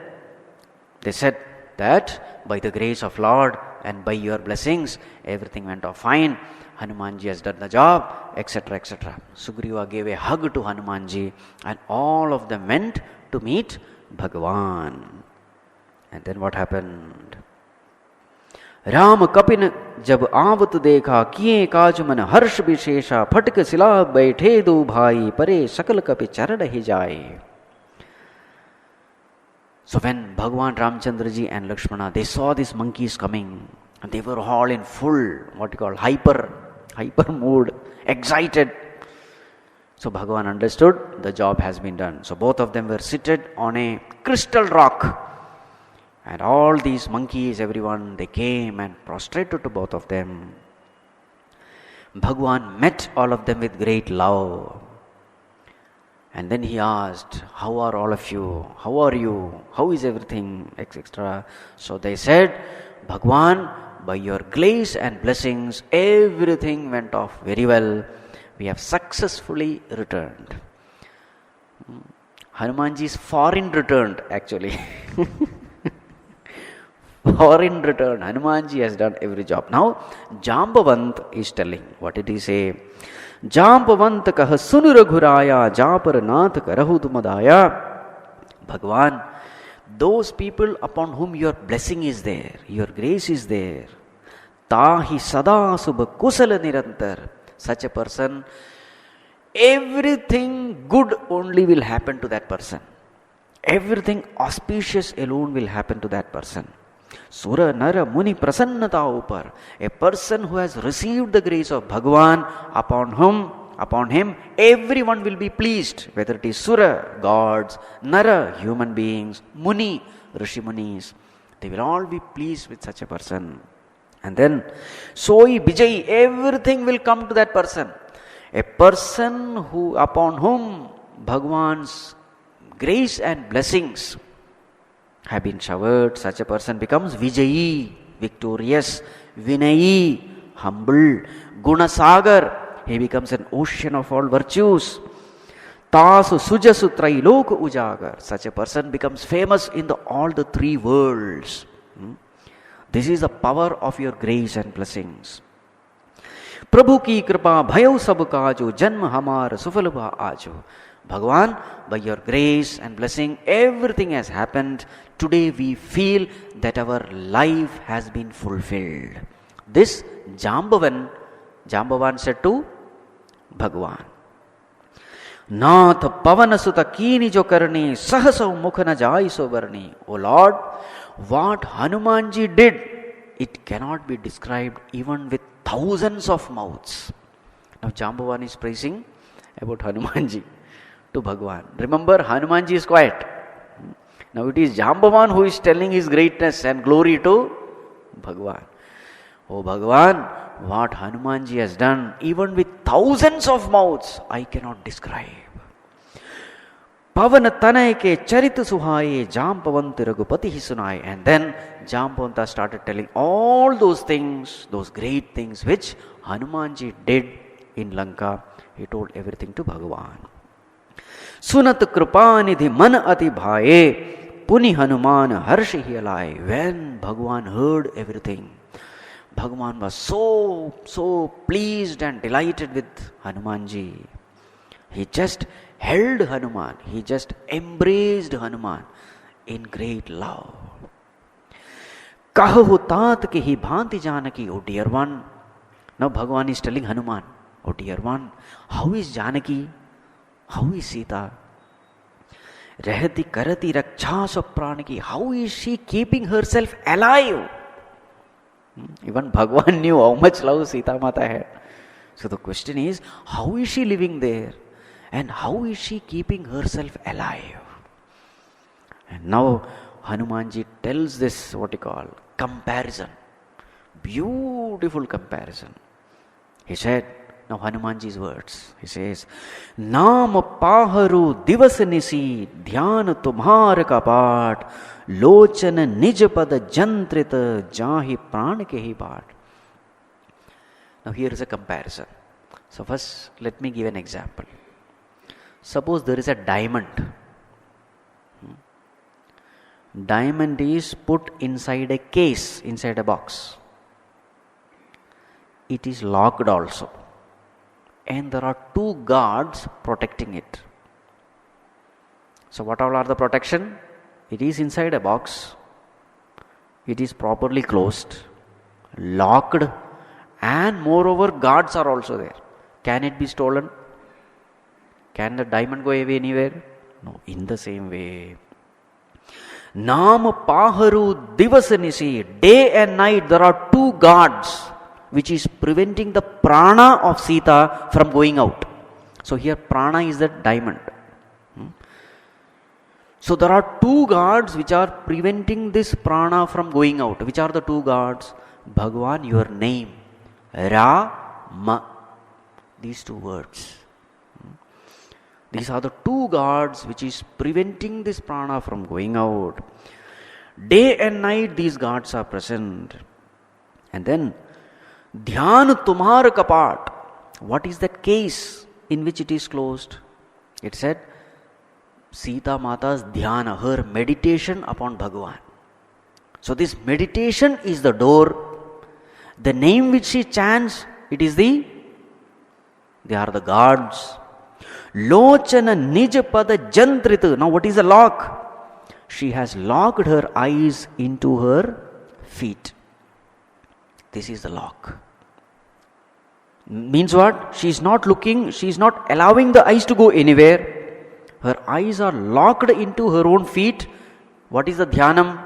they said that by the grace of Lord and by your blessings, everything went off fine. Hanumanji has done the job, etc., etc. Sugriva gave a hug to Hanumanji, and all of them went to meet Bhagavan. And then what happened? Ram kapin jab avat dekha kiye kaj man harsh vishesha phatk sila baithe do bhai pare sakal kapi charan hi jaye. So when Bhagavan Ramchandraji and Lakshmana, they saw these monkeys coming, and they were all in full, hyper mood, excited. So Bhagavan understood the job has been done. So both of them were seated on a crystal rock. And all these monkeys, everyone, they came and prostrated to both of them. Bhagavan met all of them with great love. And then he asked, how are all of you? How are you? How is everything? Etc. So they said, Bhagavan, by your grace and blessings, everything went off very well. We have successfully returned. Hanumanji is foreign returned actually. Foreign return. Hanumanji has done every job. Now, Jambavant is telling. What did he say? Jambavant kah sun raghuraya japar nath karahu tumadaya. Bhagavan, those people upon whom your blessing is there, your grace is there, tahi sada subha kusala nirantar. Such a person, everything good only will happen to that person. Everything auspicious alone will happen to that person. Sura Nara Muni Prasannata Upar. A person who has received the grace of Bhagavan, upon him, everyone will be pleased. Whether it is Sura, gods, Nara, human beings, Muni, Rishi Munis. They will all be pleased with such a person. And then, Soi Bijay, everything will come to that person. A person upon whom Bhagwan's grace and blessings have been showered, such a person becomes Vijayi, victorious, Vinayi, humble, Gunasagar, he becomes an ocean of all virtues. Tasu Sujasu Trailoka Ujagar, such a person becomes famous in all the three worlds. This is the power of your grace and blessings. Prabhu ki kripa bhayo sab kajo, janma hamar sufalabha ajo. Bhagwan, by your grace and blessing, everything has happened. Today we feel that our life has been fulfilled. This Jambavan said to Bhagwan. Nath pavana suta kini jo karni, sahasau mukha na jai so varni. O Lord, what Hanumanji did, it cannot be described even with thousands of mouths. Now Jambavan is praising about Hanumanji to Bhagwan. Remember, Hanumanji is quiet. Now it is Jambavan who is telling his greatness and glory to Bhagwan. Oh Bhagwan, what Hanumanji has done, even with thousands of mouths, I cannot describe. Pavan tanay ke charit suhaye, Jambavanti Raghupati hi sunaye. And then Jambavanta started telling all those things, those great things which Hanumanji did in Lanka. He told everything to Bhagwan. Sunat kripanidhi man ati bhaye, puni Hanuman harshi hi alai. When Bhagwan heard everything, Bhagwan was so pleased and delighted with Hanumanji. He just held Hanuman. He just embraced Hanuman in great love. Kahu tat ki hi bhanti Janaki, O dear one. Now Bhagwan is telling Hanuman, O dear one, how is Janaki? How is Sita? Rahati karati raksha sapranaki. How is she keeping herself alive? Even Bhagwan knew how much love Sita Mata had. So the question is, how is she living there? And how is she keeping herself alive? And now Hanumanji tells this, what you call, comparison. Beautiful comparison. He said, now Hanumanji's words, he says, Naam paharu divas nisi, dhyan tumhar kapat, लोचन निज पद जंत्रित जाहि प्राण के ही बाट. Now here is a comparison. So first let me give an example. Suppose there is a diamond. Diamond is put inside a case, inside a box. It is locked also. And there are two guards protecting it. So what all are the protection? It is inside a box. It is properly closed, locked, and moreover guards are also there. Can it be stolen? Can the diamond go away anywhere? No. In the same way, Naam paharu divasanisi, day and night there are two guards which is preventing the prana of Sita from going out. So here prana is the diamond. So there are two guards which are preventing this prana from going out. Which are the two guards? Bhagwan, your name. Ra-ma. These two words. These are the two guards which is preventing this prana from going out. Day and night these guards are present. And then, Dhyan tumhar kapat. What is that case in which it is closed? It said, Sita Mata's dhyana, her meditation upon Bhagwan. So this meditation is the door. The name which she chants, they are the guards. Lochana nij pada jantritu. Now what is the lock? She has locked her eyes into her feet. This is the lock. Means what? She is not looking, she is not allowing the eyes to go anywhere. Her eyes are locked into her own feet. What is the dhyanam?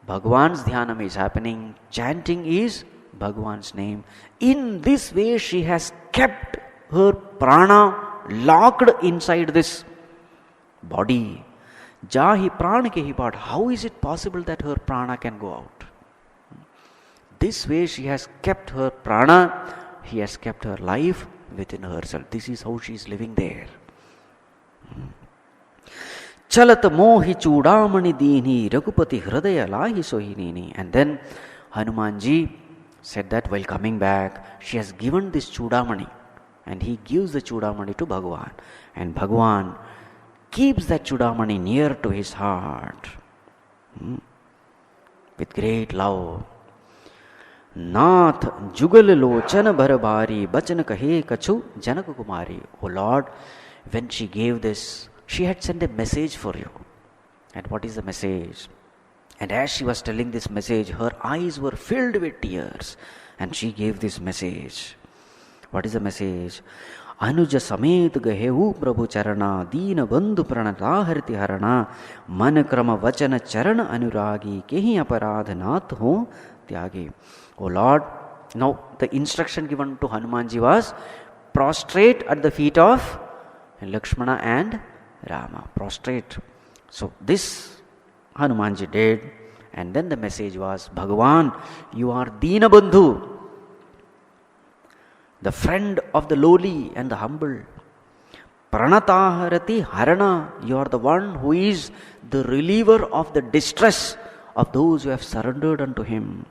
Bhagwan's dhyanam is happening. Chanting is Bhagwan's name. In this way she has kept her prana locked inside this body. Jahi prana ke hi baat. How is it possible that her prana can go out? This way she has kept her prana, he has kept her life within herself. This is how she is living there. Chalat mohi chudamani dini Raghupati hridaya lahi sohinini. And then Hanumanji said that while coming back, she has given this chudamani, and he gives the chudamani to Bhagavan. And Bhagavan keeps that chudamani near to his heart with great love. Nath jugal lochana bharabari bachan kahe kachu Janaka Kumari. O Lord, when she gave this, she had sent a message for you. And what is the message? And as she was telling this message, her eyes were filled with tears. And she gave this message. What is the message? Anuja samet gahehu prabhu charana deena bandhu pranataharti harana man krama vachana charana anuragi kehi aparadh nath ho tyagi. O Lord, now the instruction given to Hanumanji was prostrate at the feet of Lakshmana and Rama. Prostrate. So this Hanumanji did, and then the message was, Bhagavan, you are Deena Bandhu, the friend of the lowly and the humble. Pranataharati Harana, you are the one who is the reliever of the distress of those who have surrendered unto him.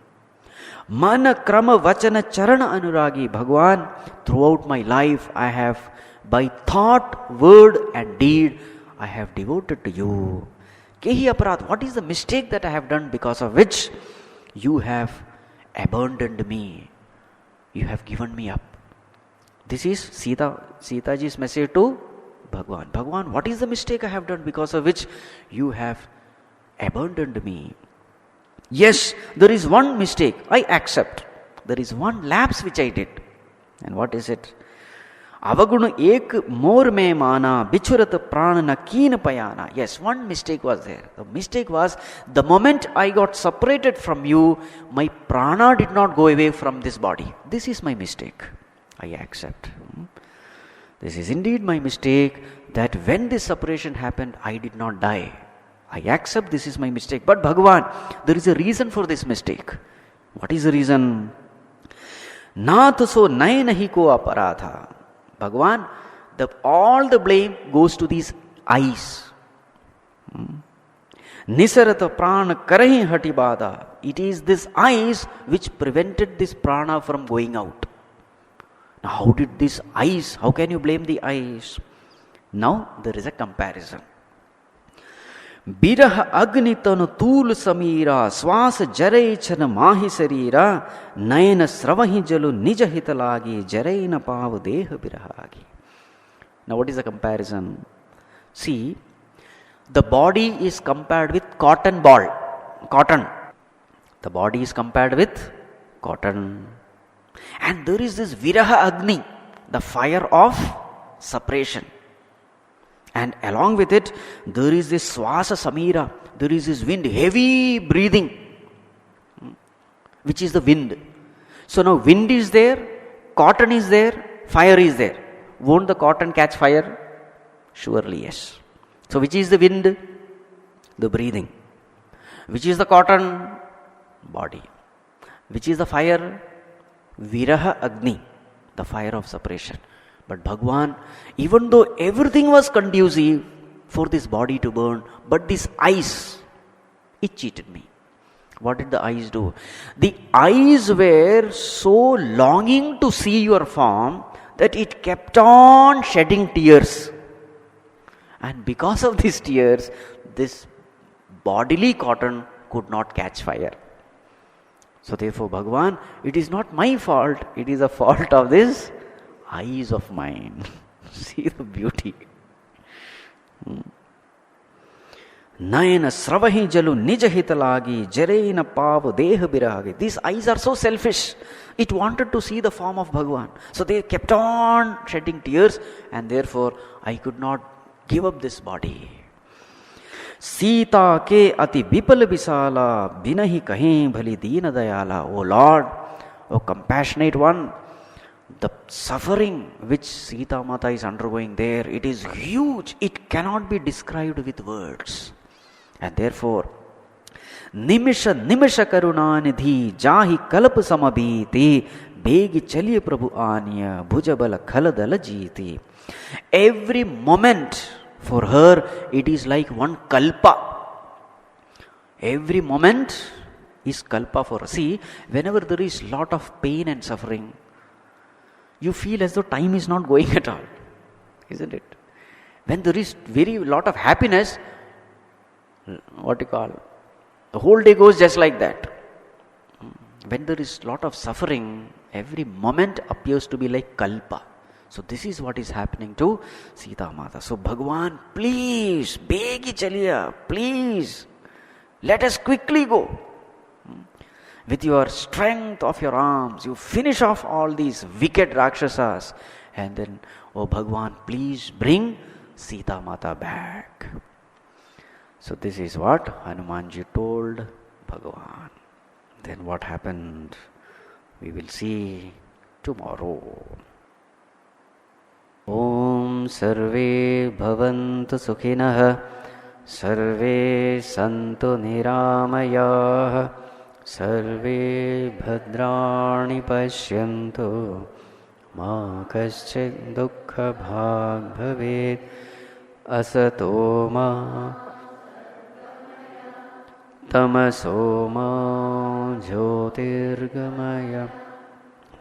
Mana krama vachana charana anuragi. Bhagavan, throughout my life I have, by thought, word and deed, I have devoted to you. Kehi aparat, what is the mistake that I have done because of which you have abandoned me? You have given me up. This is Sitaji's message to Bhagavan. Bhagavan, what is the mistake I have done because of which you have abandoned me? Yes, there is one mistake, I accept. There is one lapse which I did. And what is it? Avagunu ek more me mana bichurat pranana keen payana. Yes, one mistake was there. The mistake was, the moment I got separated from you, my prana did not go away from this body. This is my mistake. I accept. This is indeed my mistake, that when this separation happened, I did not die. I accept this is my mistake. But Bhagavan, there is a reason for this mistake. What is the reason? Nath so nahi ko aparatha. Bhagavan, all the blame goes to these eyes. Nisarata prana karahi hati bada. It is this eyes which prevented this prana from going out. Now, how did these eyes, how can you blame the eyes? Now, there is a comparison. Birah agnitanu tool samira swasa jaraichana mahi sarira nayana sravahi jalu nija hitalagi jaraina pavu deha birahagi. Now what is the comparison? See, the body is compared with cotton ball. Cotton. The body is compared with cotton. And there is this viraha agni, the fire of separation. And along with it, there is this swasa samira, there is this wind, heavy breathing, which is the wind. So now wind is there, cotton is there, fire is there. Won't the cotton catch fire? Surely yes. So which is the wind? The breathing. Which is the cotton? Body. Which is the fire? Viraha Agni, the fire of separation. But Bhagavan, even though everything was conducive for this body to burn, but this eyes, it cheated me. What did the eyes do? The eyes were so longing to see your form that it kept on shedding tears. And because of these tears, this bodily cotton could not catch fire. So therefore, Bhagavan, it is not my fault, it is a fault of this eyes of mine. See the beauty. Nayana sravahi jalu nija hitalagi jaraina pavu deha birahagi. These eyes are so selfish. It wanted to see the form of Bhagavan. So they kept on shedding tears, and therefore I could not give up this body. Sita ke ati vipal visala binahi kahe bhali deena dayala. O Lord, O compassionate one, the suffering which Sita Mata is undergoing there, it is huge. It cannot be described with words. And therefore, निमिष निमिष करुणानिधि जाहि कल्प समबीति bag चलिए प्रभु आनिय भुजबल खलदल जीति. Every moment for her it is like one kalpa. Every moment is kalpa for her. See, whenever there is lot of pain and suffering, you feel as though time is not going at all, isn't it? When there is very lot of happiness, what you call, the whole day goes just like that. When there is lot of suffering, every moment appears to be like kalpa. So this is what is happening to Sita Mata. So Bhagwan, please, begi chaliya, please, let us quickly go. With your strength of your arms, you finish off all these wicked Rakshasas. And then, oh Bhagwan, please bring Sita Mata back. So this is what Hanumanji told Bhagwan. Then what happened, we will see tomorrow. Om Sarve Bhavantu Sukhinah Sarve Santu Niramayah Sarve Bhadrani Pashyantu Ma Kaschid Dukkha Bhag Bhavet Asato Ma Tamaso Ma Jyotirgamaya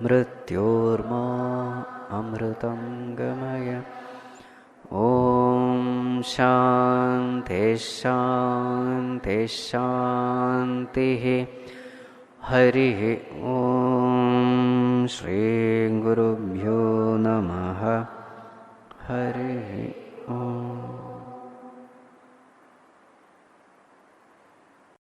Mrityorma Amritam Gamaya. Om Shanti Shanti Shanti. Hari Om Shri Gurubhyo Namaha. Hari Om.